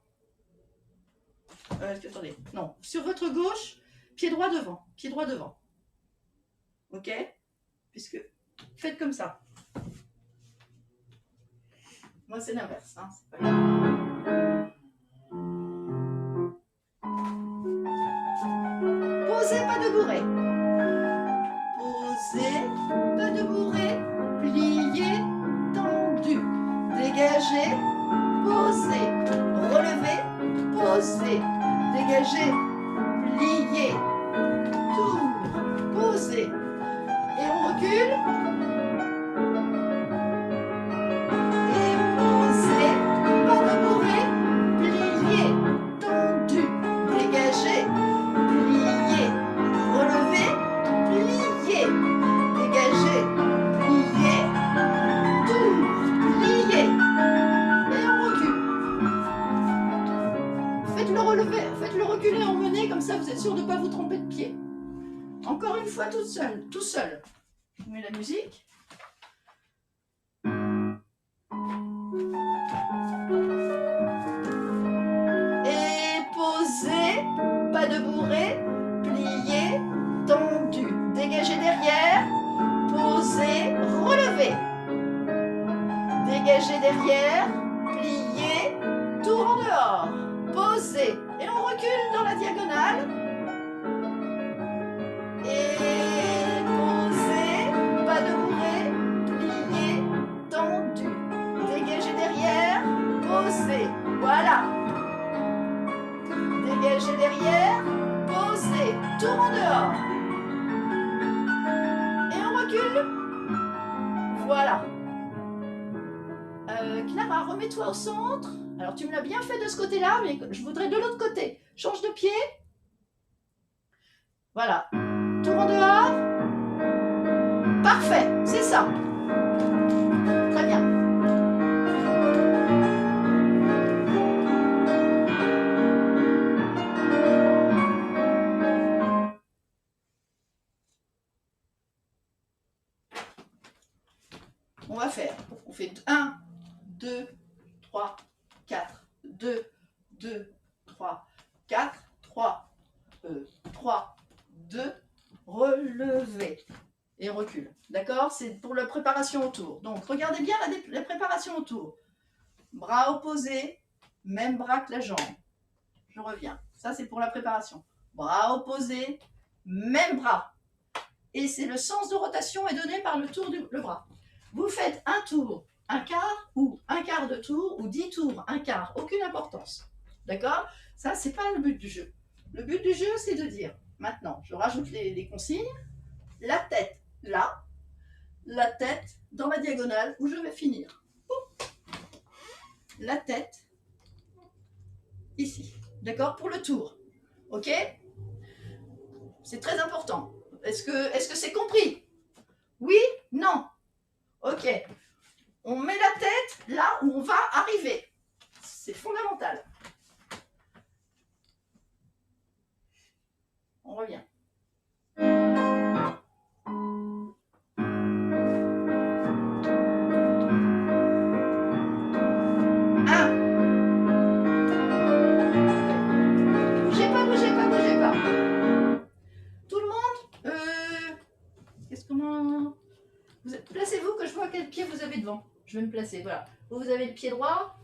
Attendez, non, sur votre gauche, pied droit devant, pied droit devant. Ok? Puisque, faites comme ça. Moi, c'est l'inverse, hein, c'est pas grave. Posez, pas de bourrée. Posez, pas de bourrée. Pliez, tendu. Dégagez, posez. Relevez, posez. Dégagez, pliez. Tour, posez. Et on recule. Et posez, pas de bourrée. Pliez, tendu. Dégagez. Pliez, relevez, pliez, dégagez, pliez, tour, pliez, et on recule. Faites le relever, faites le reculer en menée, comme ça vous êtes sûr de ne pas vous tromper de pied. Encore une fois, toute seule, tout seul. Je mets la musique. Et posez, pas de bourrée, pliez, tendu, dégagez derrière, posez, relevez, dégagez derrière, pliez, tour dehors. Posez. Et on recule dans la diagonale. Et posez. Pas de bourré. Plié. Tendu. Dégagez derrière. Posez. Voilà. Dégagez derrière. Posez. Tour en dehors. Et on recule. Voilà. Clara, remets-toi au centre. Alors, tu me l'as bien fait de ce côté-là, mais je voudrais de l'autre côté. Change de pied. Voilà. Tour en dehors. Parfait, c'est ça. Très bien. On va faire. On fait 1, 2, 3, 4, 2, 2, 3, 4, 3, 3, 2, relever et recule. D'accord? C'est pour la préparation au tour. Donc, regardez bien la préparation au tour. Bras opposés, même bras que la jambe. Je reviens. Ça, c'est pour la préparation. Bras opposés, même bras. Et c'est le sens de rotation est donné par le tour du bras. Vous faites un tour, un quart ou un quart de tour ou 10 tours, un quart, aucune importance. D'accord? Ça, c'est pas le but du jeu. Le but du jeu, c'est de dire, maintenant, je rajoute les consignes, la tête là, la tête dans la diagonale où je vais finir. La tête ici. D'accord? Pour le tour. Ok? C'est très important. Est-ce que c'est compris? Oui? Non? Ok. On met la tête là où on va arriver. C'est fondamental. On revient. Bougez pas, bougez pas, bougez pas. Tout le monde, comment... Placez-vous que je vois quel pied vous avez devant. Je vais me placer, voilà. Vous avez le pied droit,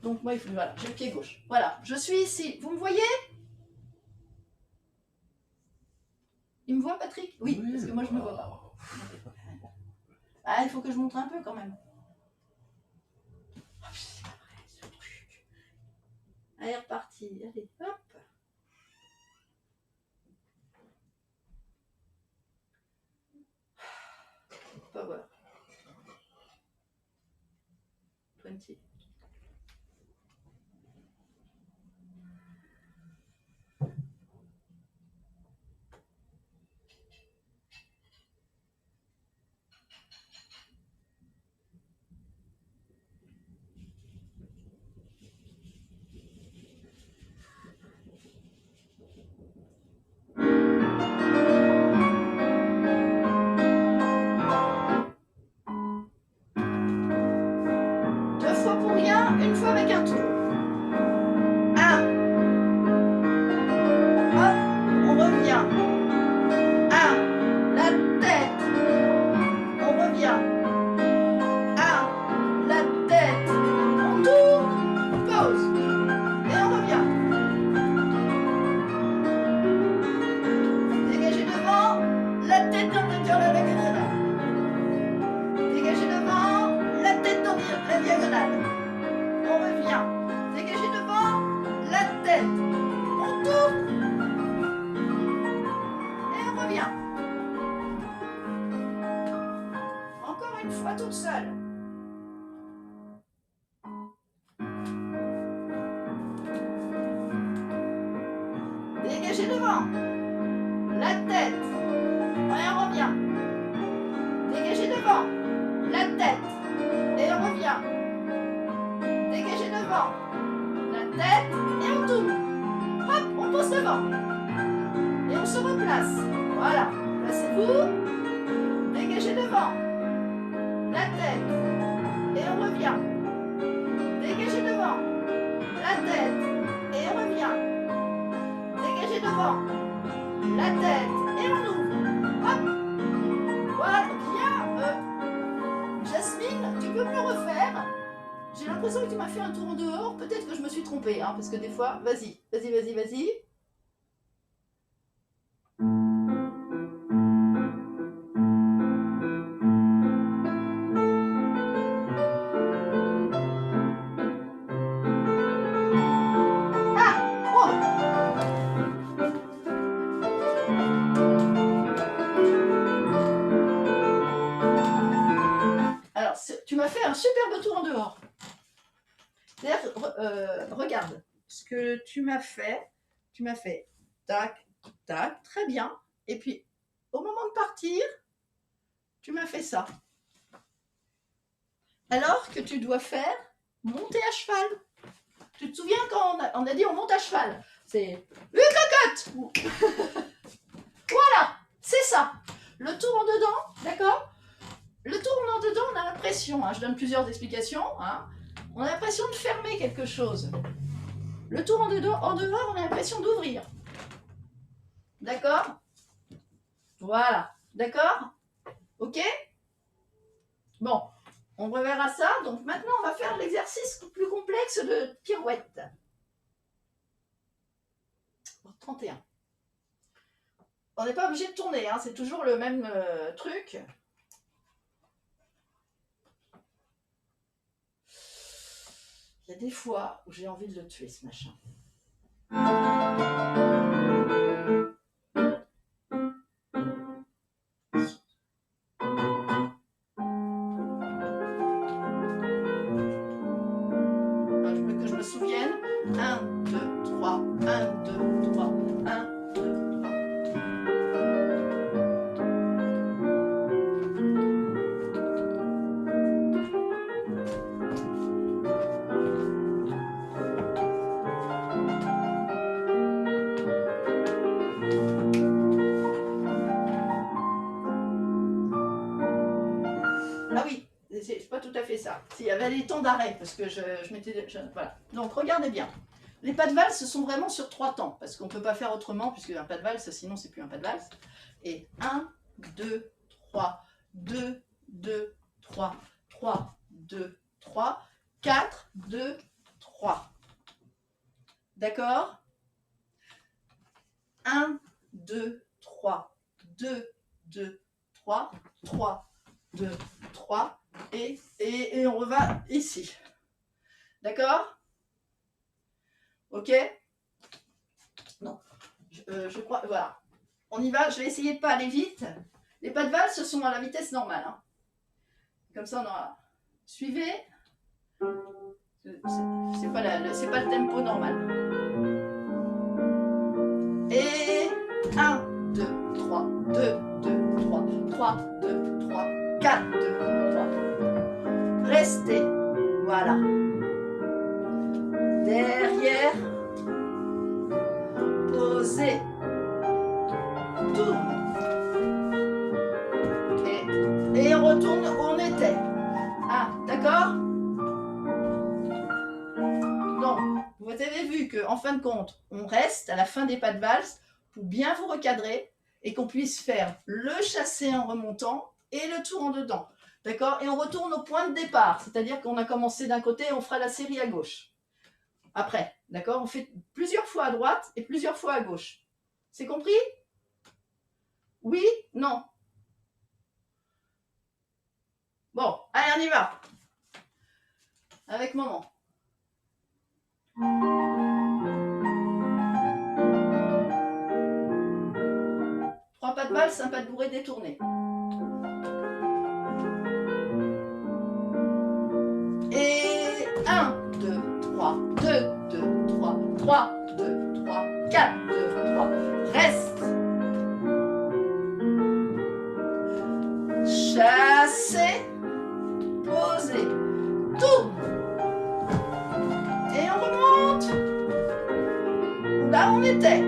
donc moi, voilà, j'ai le pied gauche. Voilà, je suis ici. Vous me voyez? Il me voit, Patrick? Oui, parce que moi, je ne me vois pas. Ah, il faut que je montre un peu quand même. Oh, c'est pas vrai, ce truc. Allez, reparti. Allez, hop. Power. 20. Pour rien, une fois avec un tour. 1. Hop, on revient. 1. La tête. On revient. 1. La tête. On tourne. Pause. Et on revient. Dégagez devant. La tête dans la diagonale. Dégagez devant. La tête dans la diagonale. On revient. Dégagez devant. La tête. On tourne. Et on revient. Encore une fois toute seule. Dégagez devant. La tête. Et on revient. Dégagez devant. La tête. Et on revient. Dégagez devant. La tête. Et on tourne. Hop, on pose devant. Et on se replace. Voilà. Placez-vous. Dégagez devant. La tête. Et on revient. Dégagez devant. La tête. Et on revient. Dégagez devant. La tête. Et on ouvre. Hop. Voilà. Bien. Jasmine, tu peux me le refaire? J'ai l'impression que tu m'as fait un tour en dehors. Peut-être que je me suis trompée, hein, parce que des fois... Vas-y, vas-y, vas-y, vas-y. Alors, tu m'as fait un superbe tour en dehors. C'est-à-dire, regarde, ce que tu m'as fait tac, tac, très bien. Et puis, au moment de partir, tu m'as fait ça. Alors que tu dois faire monter à cheval. Tu te souviens quand on a dit on monte à cheval? C'est une cocotte. Voilà, c'est ça. Le tour en dedans, d'accord? Le tour en dedans, on a l'impression, hein, je donne plusieurs explications, hein, on a l'impression de fermer quelque chose. Le tour en dehors, on a l'impression d'ouvrir. D'accord? Voilà. D'accord? Ok? Bon, on reverra ça. Donc maintenant, on va faire l'exercice plus complexe de pirouette. 31. On n'est pas obligé de tourner, hein, c'est toujours le même truc. Il y a des fois où j'ai envie de le tuer, ce machin. Que je me souvienne. 1, 2, 3, 1, 2, 3, 1, 2, 3. Ah oui, c'est pas tout à fait ça. Il y avait des temps d'arrêt, parce que je m'étais... Voilà. Donc, regardez bien. Les pas de valse sont vraiment sur 3 temps, parce qu'on ne peut pas faire autrement, puisque un pas de valse, sinon c'est plus un pas de valse. Et 1, 2, 3, 2, 2, 3, 3, 2, 3, 4, 2, 3. D'accord? 1, 2, 3, 2, 2, 3, 3, 2, 3, et on va ici. D'accord? Ok? Non. Je crois, voilà. On y va, je vais essayer de pas aller vite. Les pas de valse sont à la vitesse normale. Hein. Comme ça, on aura... Suivez. C'est pas le tempo normal. Et 1, 2, 3, 2, 2, 3, 3, 2, 3, 4, 2, 3. Restez. Voilà. Derrière. Posez. Tourne. Et on retourne où on était. Ah, d'accord? Donc, vous avez vu qu'en fin de compte, on reste à la fin des pas de valse pour bien vous recadrer et qu'on puisse faire le chassé en remontant et le tour en dedans. D'accord? Et on retourne au point de départ, c'est-à-dire qu'on a commencé d'un côté et on fera la série à gauche. Après, d'accord? On fait plusieurs fois à droite et plusieurs fois à gauche. C'est compris? Oui? Non? Bon, allez, on y va. Avec maman. Trois pas de valse, un pas de bourrée détourné. Et 1, 2, 3, 2, 2, 3, 3, 2, 3, 4, 2, 3. Reste. Chassez. Posez. Tourne. Et on remonte. Là on était.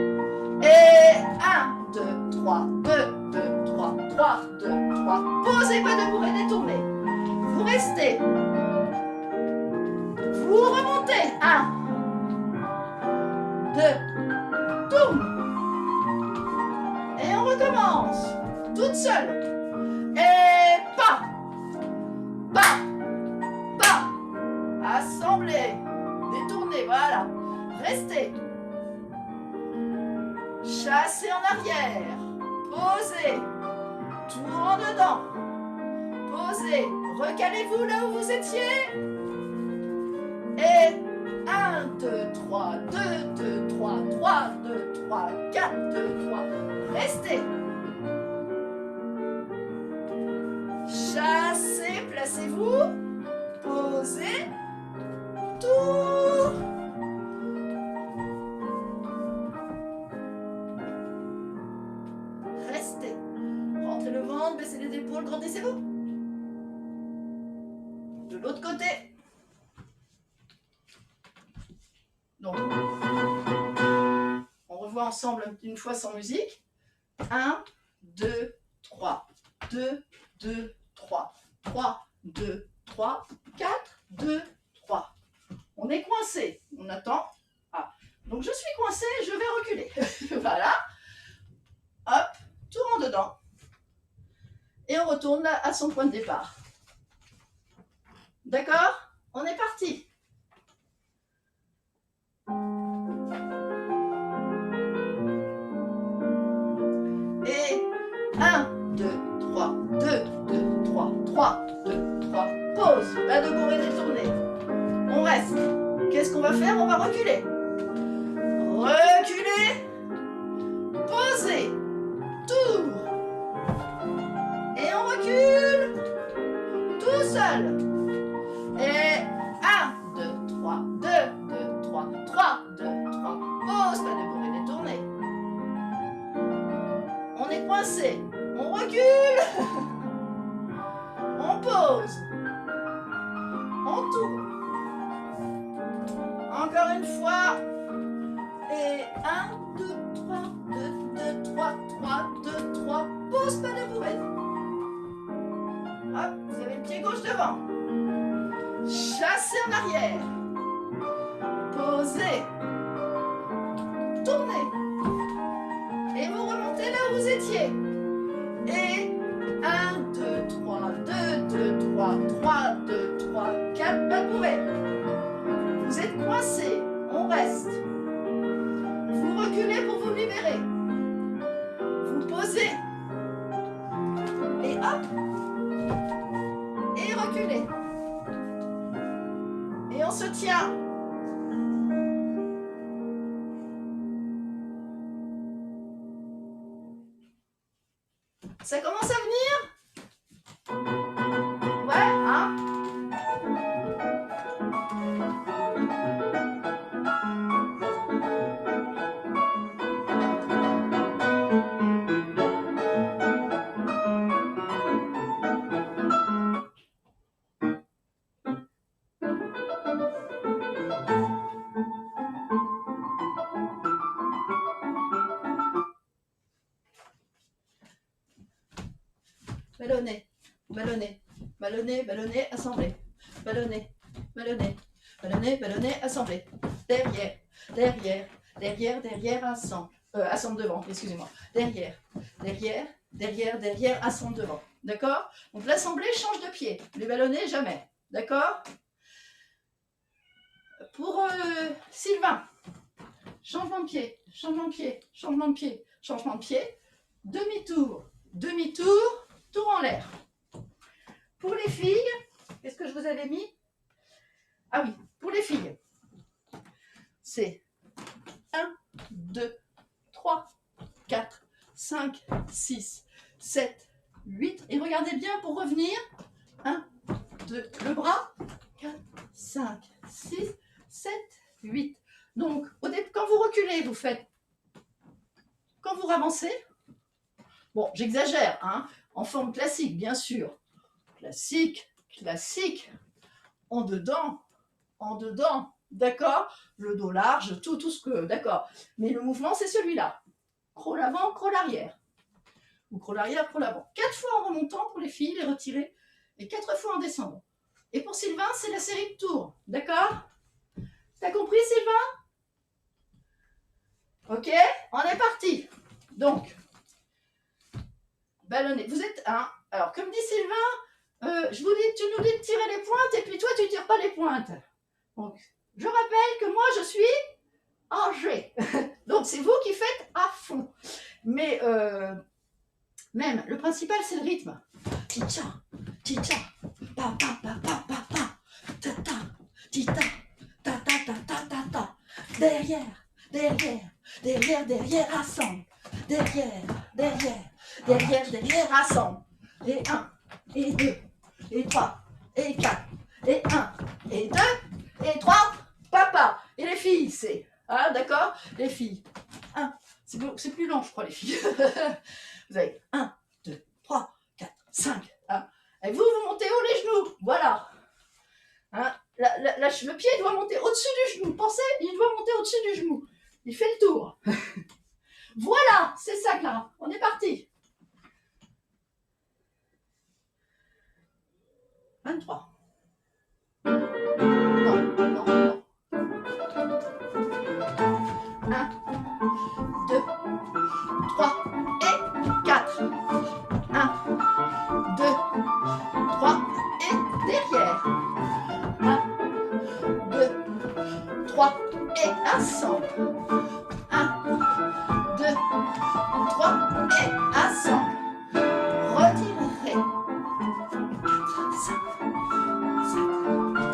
Et 1, 2, 3, 2, 2, 3, 3, 2, 3. Posez pas de bourrée détournée. Vous restez. Vous remontez. 1, 2, tourne. Et on recommence. Toute seule. Et pas. Pas. Pas. assemblez, détournez, voilà, restez, chassez en arrière, posez, tour en dedans, posez, recalez-vous là où vous étiez, et 1, 2, 3, 2, 2, 3, 3, 2, 3, 4, 2, 3, restez, chassez, placez-vous, posez, tour. Restez. Rentrez le ventre, baissez les épaules, grandissez-vous. De l'autre côté. Donc, on revoit ensemble une fois sans musique. 1, 2, 3. 2, 2, 3. 3, 2, 3. 4, 2, 3. On est coincé. On attend. Ah. Donc, je suis coincé, je vais reculer. Voilà. Hop. Tout en dedans. Et on retourne là à son point de départ. D'accord? On est parti. Et 1, 2, 3, 2, 2, 3, 3, 2, 3. Pause. Pas de bourrée détournée. On reste. Qu'est-ce qu'on va faire? On va reculer. Reculer. Poser. Tour. Et on recule. Tout seul. Et 1, 2, 3, 2, 2, 3, 3, 2, 3. Pause. Pas de bourrée détournée. On est coincé. On recule. On pose. On tourne. Encore une fois. Et 1, 2, 3, 2, 2, 3, 3, 2, 3. Pause, pas de bourrette. Hop, vous avez le pied gauche devant. Chassez en arrière. Posez. Tournez. Et vous remontez là où vous étiez. Et 1, 2, 3, 2, 2, 3, 3, 2, 3, 4. Pas de bourrette. Vous êtes coincé. On reste. Vous reculez pour vous libérer. Vous posez. Et hop. Et reculez. Et on se tient. Ça commence à venir? Ouais, hein? Ballonnet, ballonnet, ballonnet, ballonnet, assemblée. Ballonnet, ballonnet, ballonnet, ballonnet, assemblée. Derrière, derrière, derrière, derrière, assemble. Assemble devant, excusez-moi. Derrière, derrière, derrière, derrière, assemble devant. D'accord? Donc l'assemblée change de pied. Les ballonnets, jamais. D'accord? Pour Sylvain, changement de pied, changement de pied, changement de pied, changement de pied. Demi-tour, demi-tour. Tour en l'air. Pour les filles, qu'est-ce que je vous avais mis? Ah oui, pour les filles, c'est 1, 2, 3, 4, 5, 6, 7, 8. Et regardez bien pour revenir. 1, 2, le bras. 4, 5, 6, 7, 8. Donc, quand vous reculez, vous faites. Quand vous avancez, bon, j'exagère, hein, en forme classique, bien sûr. Classique, classique. En dedans, d'accord? Le dos large, tout ce que, d'accord. Mais le mouvement, c'est celui-là. Crawl avant, crawl arrière. Ou crawl arrière, crawl avant. 4 fois en remontant pour les filles, les retirer. Et 4 fois en descendant. Et pour Sylvain, c'est la série de tours. D'accord? T'as compris, Sylvain? Ok? On est parti. Donc, ballonnet. Vous êtes un. Alors, comme dit Sylvain, tu nous dis de tirer les pointes et puis toi, tu tires pas les pointes. Donc, je rappelle que moi, je suis en G. Donc, c'est vous qui faites à fond. Mais même, le principal, c'est le rythme. Tcha, tcha, pa, pa, pa, pa, pa, pa, ta, ta, tita, ta, ta, ta, ta, ta, ta. Derrière, derrière, derrière, derrière, rassemble. Derrière, derrière, derrière, derrière, rassemble. Et 1, et 2, et 3, et 4, et 1, et 2, et 3, papa. Et les filles, c'est... Ah, d'accord. Les filles. 1, c'est plus long, je crois, les filles. Vous avez 1, 2, 3, 4, 5. Hein. Et vous montez haut les genoux. Voilà. Hein. Le pied doit monter au-dessus du genou. Pensez, il doit monter au-dessus du genou. Il fait le tour. Voilà, c'est ça, Clara. On est parti. 23. Non, non, non. 1, 2, 3 et 4. 1, 2, 3 et derrière. 1, 2, 3 et ensemble. 1, 2, 3 et ensemble. Retirez. 4, 5, 7, 8.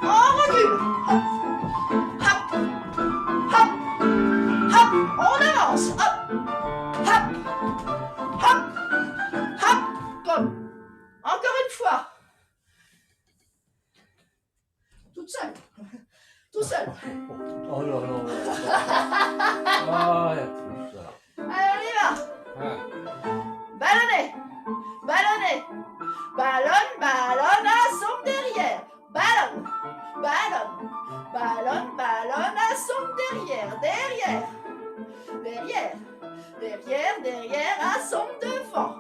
On recule. Hop, hop, hop. On avance. Hop, hop, hop, hop. Comme. Encore une fois. Toute seule. Tout seul. Oh là là. Ah, il y a plus ça. Allez, on y va. Ah. Ballonnez. Ballonnez. Ballonne, ballonne, assomme derrière. Ballonne, ballonne, ballonne, ballonne, assomme derrière. Derrière. Derrière. Derrière, derrière, assomme devant.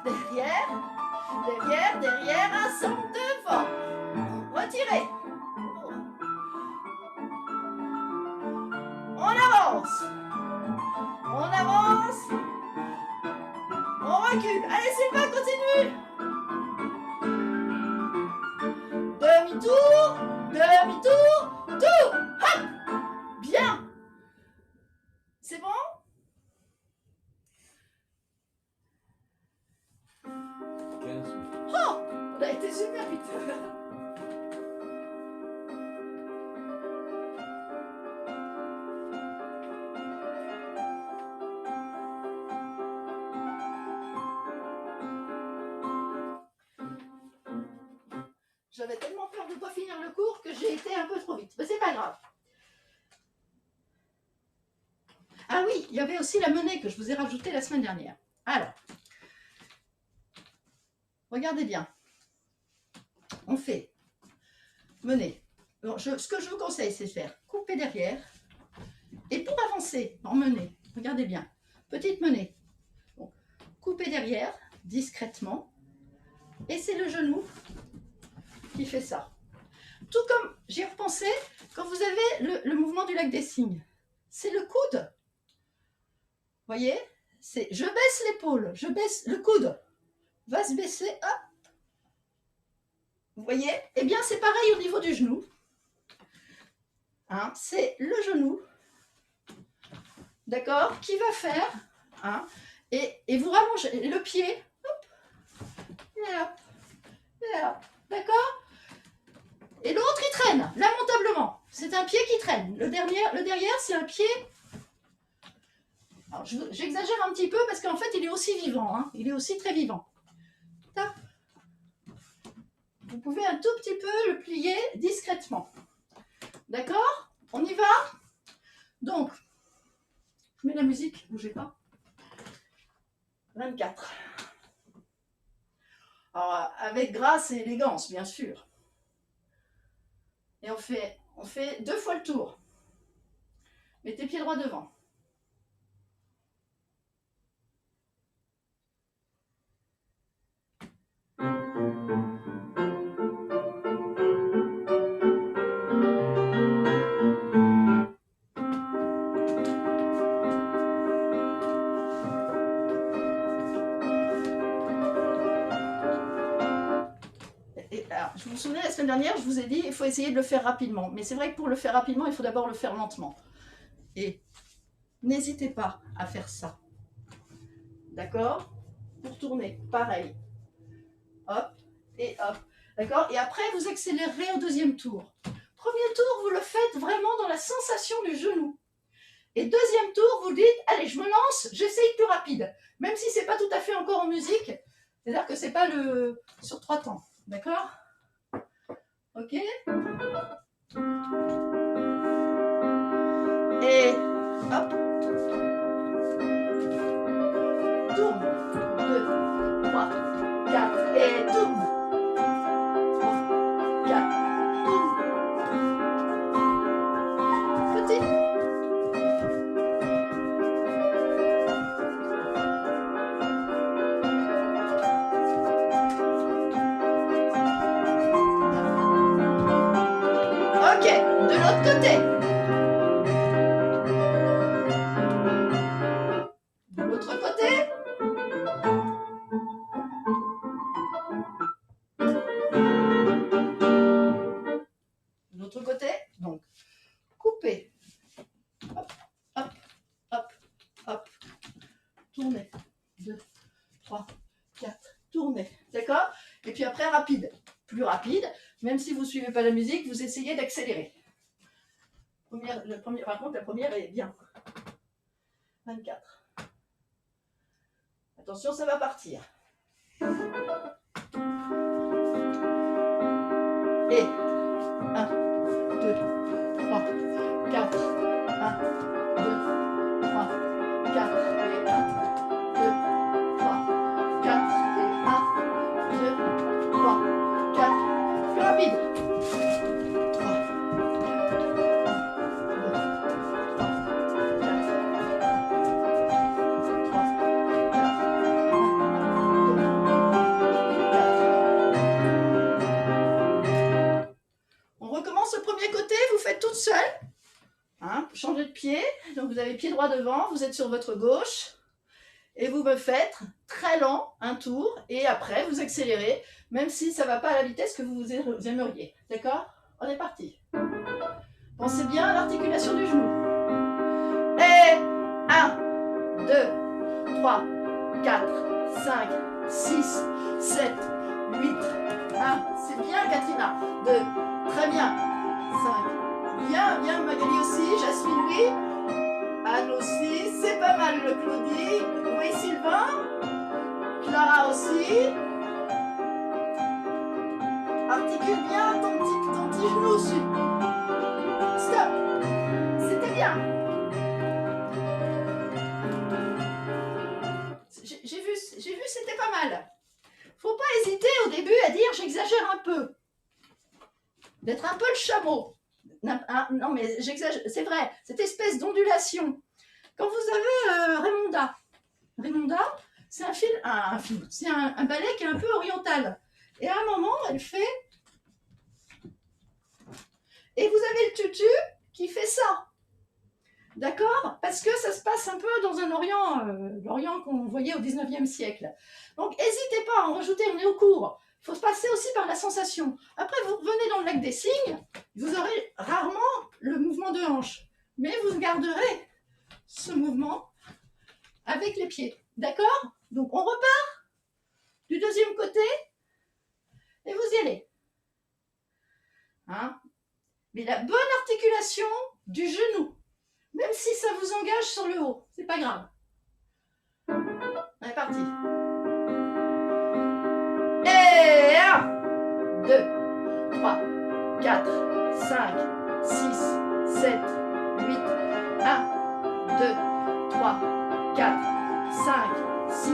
Derrière. Derrière, derrière, assomme devant. Retirez. On avance. On avance. On recule. Allez, Sylvain, continue. Demi-tour. Demi-tour. Tour. Hop. Bien. C'est bon? 15. Oh, on a été super vite. J'avais tellement peur de ne pas finir le cours que j'ai été un peu trop vite. Mais c'est pas grave. Ah oui, il y avait aussi la menée que je vous ai rajoutée la semaine dernière. Alors, regardez bien. On fait menée. Bon, ce que je vous conseille, c'est de faire couper derrière. Et pour avancer en menée, regardez bien. Petite menée. Bon, couper derrière, discrètement. Et c'est le genou qui fait ça. Tout comme j'y ai repensé quand vous avez le mouvement du lac des cygnes. C'est le coude. Voyez, c'est je baisse l'épaule, je baisse le coude, va se baisser, hop. Vous voyez, eh bien c'est pareil au niveau du genou. Hein, c'est le genou, d'accord, qui va faire, hein, et vous rallongez le pied, hop, et hop, et hop, d'accord. Et l'autre il traîne, lamentablement. C'est un pied qui traîne. Le derrière c'est un pied. Alors, j'exagère un petit peu parce qu'en fait, il est aussi vivant. Hein. Il est aussi très vivant. Top. Vous pouvez un tout petit peu le plier discrètement. D'accord? On y va? Donc, je mets la musique, bougez pas. 24. Alors, avec grâce et élégance, bien sûr. Et on fait 2 fois le tour. Mettez pied droit devant. Voilà, je vous souviens, la semaine dernière, je vous ai dit, il faut essayer de le faire rapidement. Mais c'est vrai que pour le faire rapidement, il faut d'abord le faire lentement. Et n'hésitez pas à faire ça. D'accord? Pour tourner, pareil. Hop, et hop. D'accord? Et après, vous accélérez au deuxième tour. Premier tour, vous le faites vraiment dans la sensation du genou. Et deuxième tour, vous dites, allez, je me lance, j'essaye plus rapide. Même si c'est pas tout à fait encore en musique, c'est-à-dire que c'est pas le sur 3 temps. D'accord? Ok? Et hop. Tourne. 2, 3, 4. Et tourne. 3, 4. Tourne. Petit. Ok, de l'autre côté. De l'autre côté. De l'autre côté. Donc, coupez. Hop, hop, hop, hop. Tournez. 2, 3, 4. Tournez. D'accord? Et puis après, rapide. Plus rapide. Même si vous ne suivez pas la musique, vous essayez d'accélérer. Par contre, la première est bien. 24. Attention, ça va partir. Et 1, 2, 3, 4. 1, 2, 3, 4. Et 1, 2, 3, 4. Et 1, 2, 3, 4. Plus rapide. 3, 2, 3, 4. 3, 4. On recommence le premier côté, vous faites toute seule. Hein, changez de pied. Donc vous avez pied droit devant, vous êtes sur votre gauche. Et vous me faites très lent un tour. Et après, vous accélérez, même si ça ne va pas à la vitesse que vous aimeriez. D'accord? On est parti. Pensez bien à l'articulation du genou. Et 1, 2, 3, 4, 5, 6, 7, 8. 1, c'est bien Katrina. 2, très bien. 5, bien, bien Magali aussi. Jasmine, oui. Anne aussi, c'est pas mal le Claudie. Oui, Sylvain. Clara aussi. Articule bien ton petit genou aussi. Stop. C'était bien. J'ai vu, c'était pas mal. Faut pas hésiter au début à dire j'exagère un peu. D'être un peu le chameau. Non mais j'exagère, c'est vrai, cette espèce d'ondulation. Quand vous avez Raymonda, c'est c'est un ballet qui est un peu oriental. Et à un moment, elle fait... Et vous avez le tutu qui fait ça. D'accord? Parce que ça se passe un peu dans un l'Orient qu'on voyait au 19e siècle. Donc, n'hésitez pas à en rajouter, on est au cours. Il faut se passer aussi par la sensation. Après, vous revenez dans le lac des signes, vous aurez rarement le mouvement de hanche. Mais vous garderez ce mouvement avec les pieds. D'accord? Donc, on repart du deuxième côté et vous y allez. Hein? Mais la bonne articulation du genou. Même si ça vous engage sur le haut, c'est pas grave. On est parti. Et 1, 2, 3, 4, 5, 6, 7, 8. 1, 2, 3, 4, 5, 6,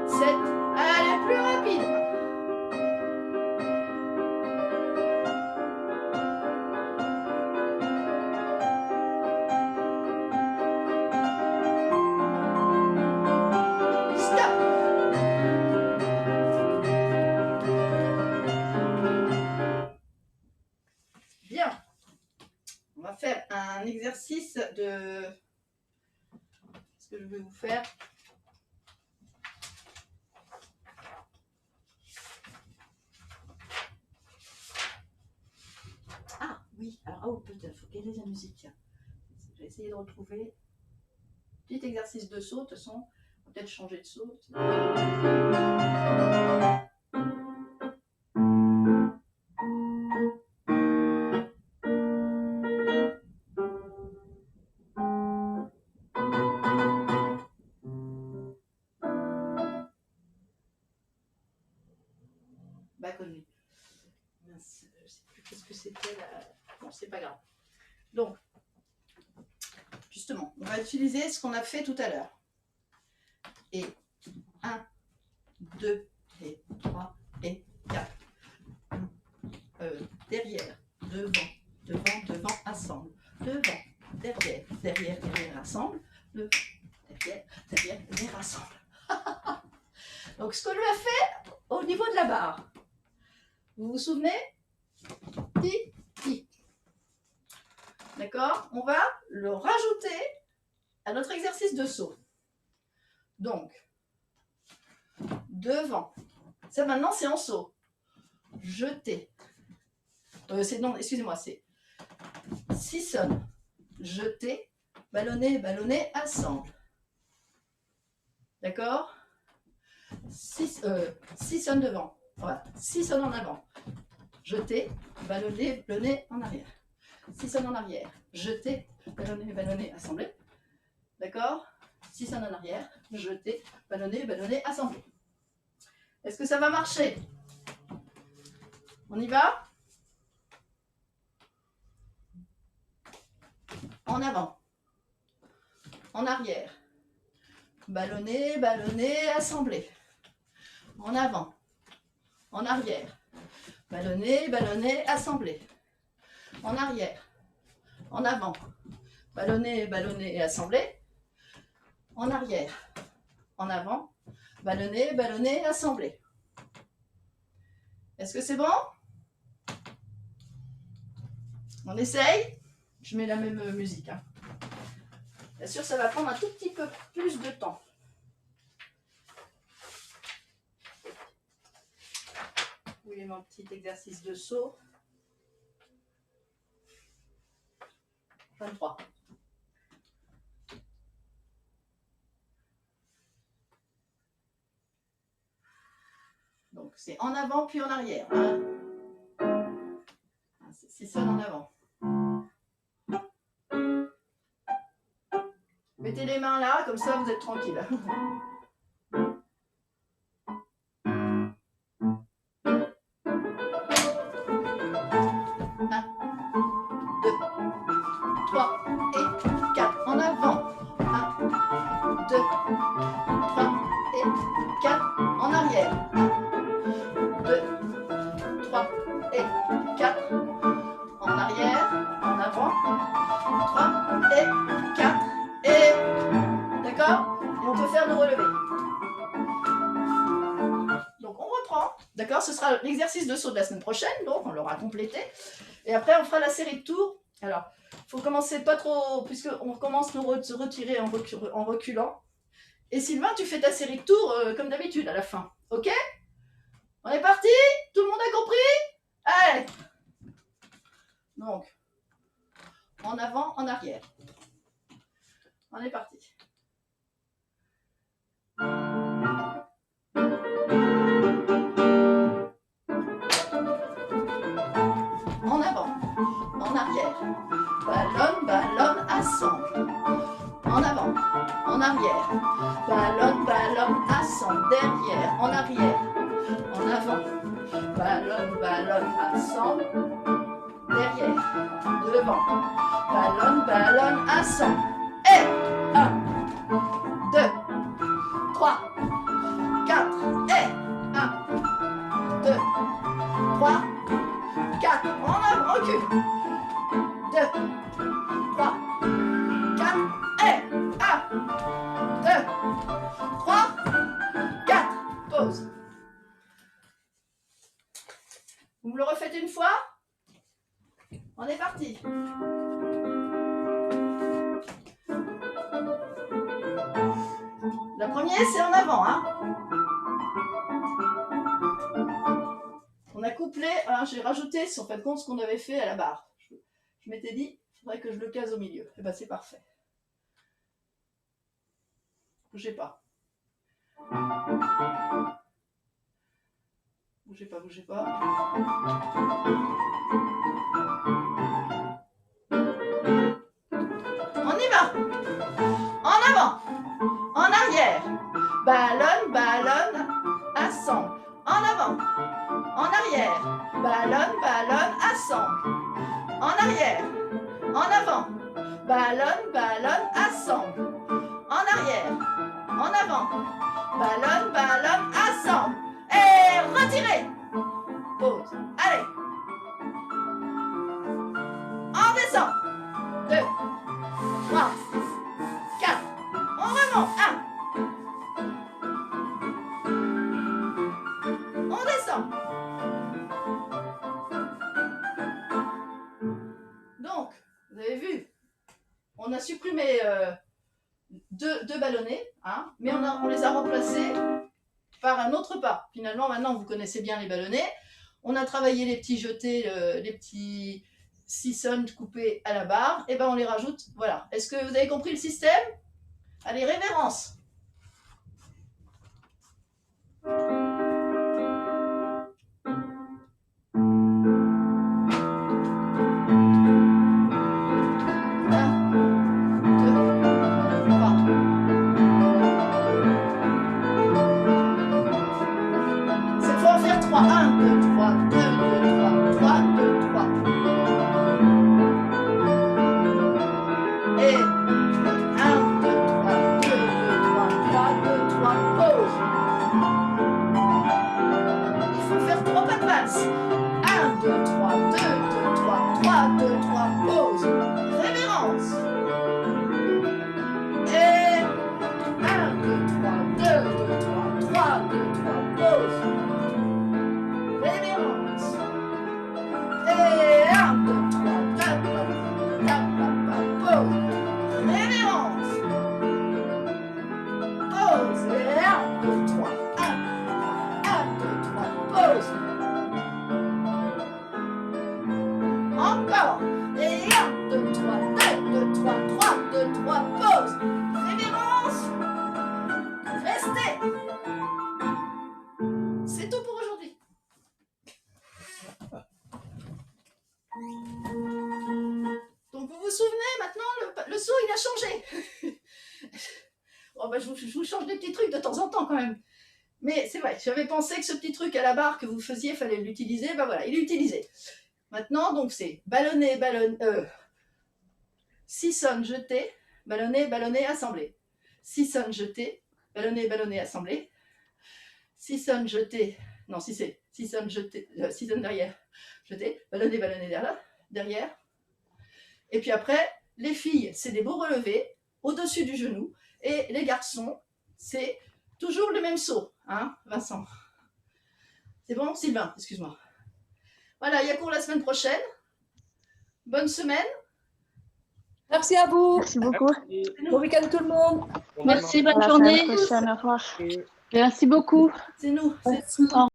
7. Allez, plus rapide. Faire un exercice de ce que je vais vous faire. Alors, oh, peut-être, il faut quelle est la musique, tiens. Je vais essayer de retrouver. Petit exercice de saut, de toute façon, on va peut-être changer de saut. Bah, connu. Mince, je ne sais plus qu'est-ce que c'était là. Bon, c'est pas grave. Donc, justement, on va utiliser ce qu'on a fait tout à l'heure. Et 1, 2, et 3, et 4. Derrière, devant, devant, devant, assemble. Devant, derrière, derrière, derrière, assemble. Devant, derrière, derrière, derrière, assemble. Donc, ce qu'on lui a fait au niveau de la barre. Vous vous souvenez? Ti, ti. D'accord? On va le rajouter à notre exercice de saut. Donc, devant. Ça maintenant, c'est en saut. Jeter. Non, excusez-moi, c'est sissonne. Jeter. Ballonner, ballonner, assemble. D'accord? Sissonne devant. Voilà. Sissonne en avant. Jeter. Ballonner, ballonner en arrière. Sissonne en arrière. Jeter. Ballonner, ballonner, assembler. D'accord? Sissonne en arrière. Jeter. Ballonner, ballonner, assembler. Est-ce que ça va marcher? On y va? En avant. En arrière. Ballonner, ballonner, assembler. En avant. En arrière. Ballonner, ballonner, assembler. En arrière. En avant. Ballonner, ballonner, assembler. En arrière. En avant. Ballonner, ballonner, assembler. Est-ce que c'est bon? On essaye? Je mets la même musique. Hein. Bien sûr, ça va prendre un tout petit peu plus de temps. Où est mon petit exercice de saut? 23. Donc, c'est en avant puis en arrière. Hein. C'est ça en avant. Mettez les mains là, comme ça vous êtes tranquille. 3 et 4 en avant. 1, 2, 3 et 4 en arrière. 1, 2, 3 et 4 en arrière, en avant. 3 et 4 et... D'accord? Et on peut faire nos relevés. Donc on reprend. D'accord? Ce sera l'exercice de saut de la semaine prochaine, donc on l'aura complété. Et après on fera la série de tours. Alors, il faut commencer pas trop, puisqu'on commence à se retirer en reculant. Et Sylvain, tu fais ta série de tours comme d'habitude à la fin. Ok? On est parti? Tout le monde a compris? Allez! Donc, en avant, en arrière. On est parti. En avant, en arrière. Ballonne, ballonne, assemble. En avant, en arrière. Ballonne, ballonne, assemble. Derrière, en arrière. En avant. Ballonne, ballonne, assemble. Derrière, devant. Ballonne, ballonne, assemble. Et 1, 2, 3, 4. Et 1, 2, 3, 4. En avant, recule. 2, 3, 4. Et 1, 2, 3, 4. Pause. Vous me le refaites une fois? On est parti. La première, c'est en avant. Hein. On a couplé, j'ai rajouté, en fin de compte, ce qu'on avait fait à la barre. Je Je m'étais dit, il faudrait que je le case au milieu. Et ben c'est parfait. Bougez pas. Bougez pas, bougez pas. On y va. En avant. En arrière. Ballonne, ballonne, assemble. En avant. En arrière. Ballonne, ballonne, assemble. En arrière. En avant. Ballonne, ballonne, assemble. En arrière. En avant. Ballonne, ballonne, assemble. Et retirez. Pause. Allez. On descend. 2, 3, 4. On remonte. 1. On descend. Donc, vous avez vu, on a supprimé deux ballonnets, hein, mais on les a remplacés par un autre pas. Finalement, maintenant, vous connaissez bien les ballonnets. On a travaillé les petits jetés, les petits sissons coupés à la barre. Et ben, on les rajoute. Voilà. Est-ce que vous avez compris le système? Allez, révérence. Encore. Et 1, 2, 3, 2, 2, 3, 3, 2, 3, pause. Révérence. Restez. C'est tout pour aujourd'hui. Donc vous vous souvenez maintenant, le saut il a changé. Oh, bah, je vous change des petits trucs de temps en temps quand même. Mais c'est vrai, j'avais pensé que ce petit truc à la barre que vous faisiez, il fallait l'utiliser. Ben voilà, il est utilisé. Maintenant, donc c'est ballonné, sissonne, jeté, ballonné, ballonné, assemblé. Sissonne, jeté, ballonné, ballonné, assemblé. Sissonne, jeté, non, si c'est sissonne, jeté, sissonne derrière, jeté, ballonné, ballonné derrière. Et puis après, les filles, c'est des beaux relevés au-dessus du genou. Et les garçons, c'est toujours le même saut, hein, Vincent? C'est bon? Sylvain, excuse-moi. Voilà, il y a cours la semaine prochaine. Bonne semaine. Merci à vous. Merci beaucoup. Bon week-end tout le monde. Merci, bonne À la journée. semaine prochaine. Au revoir. Merci beaucoup. C'est nous. Merci.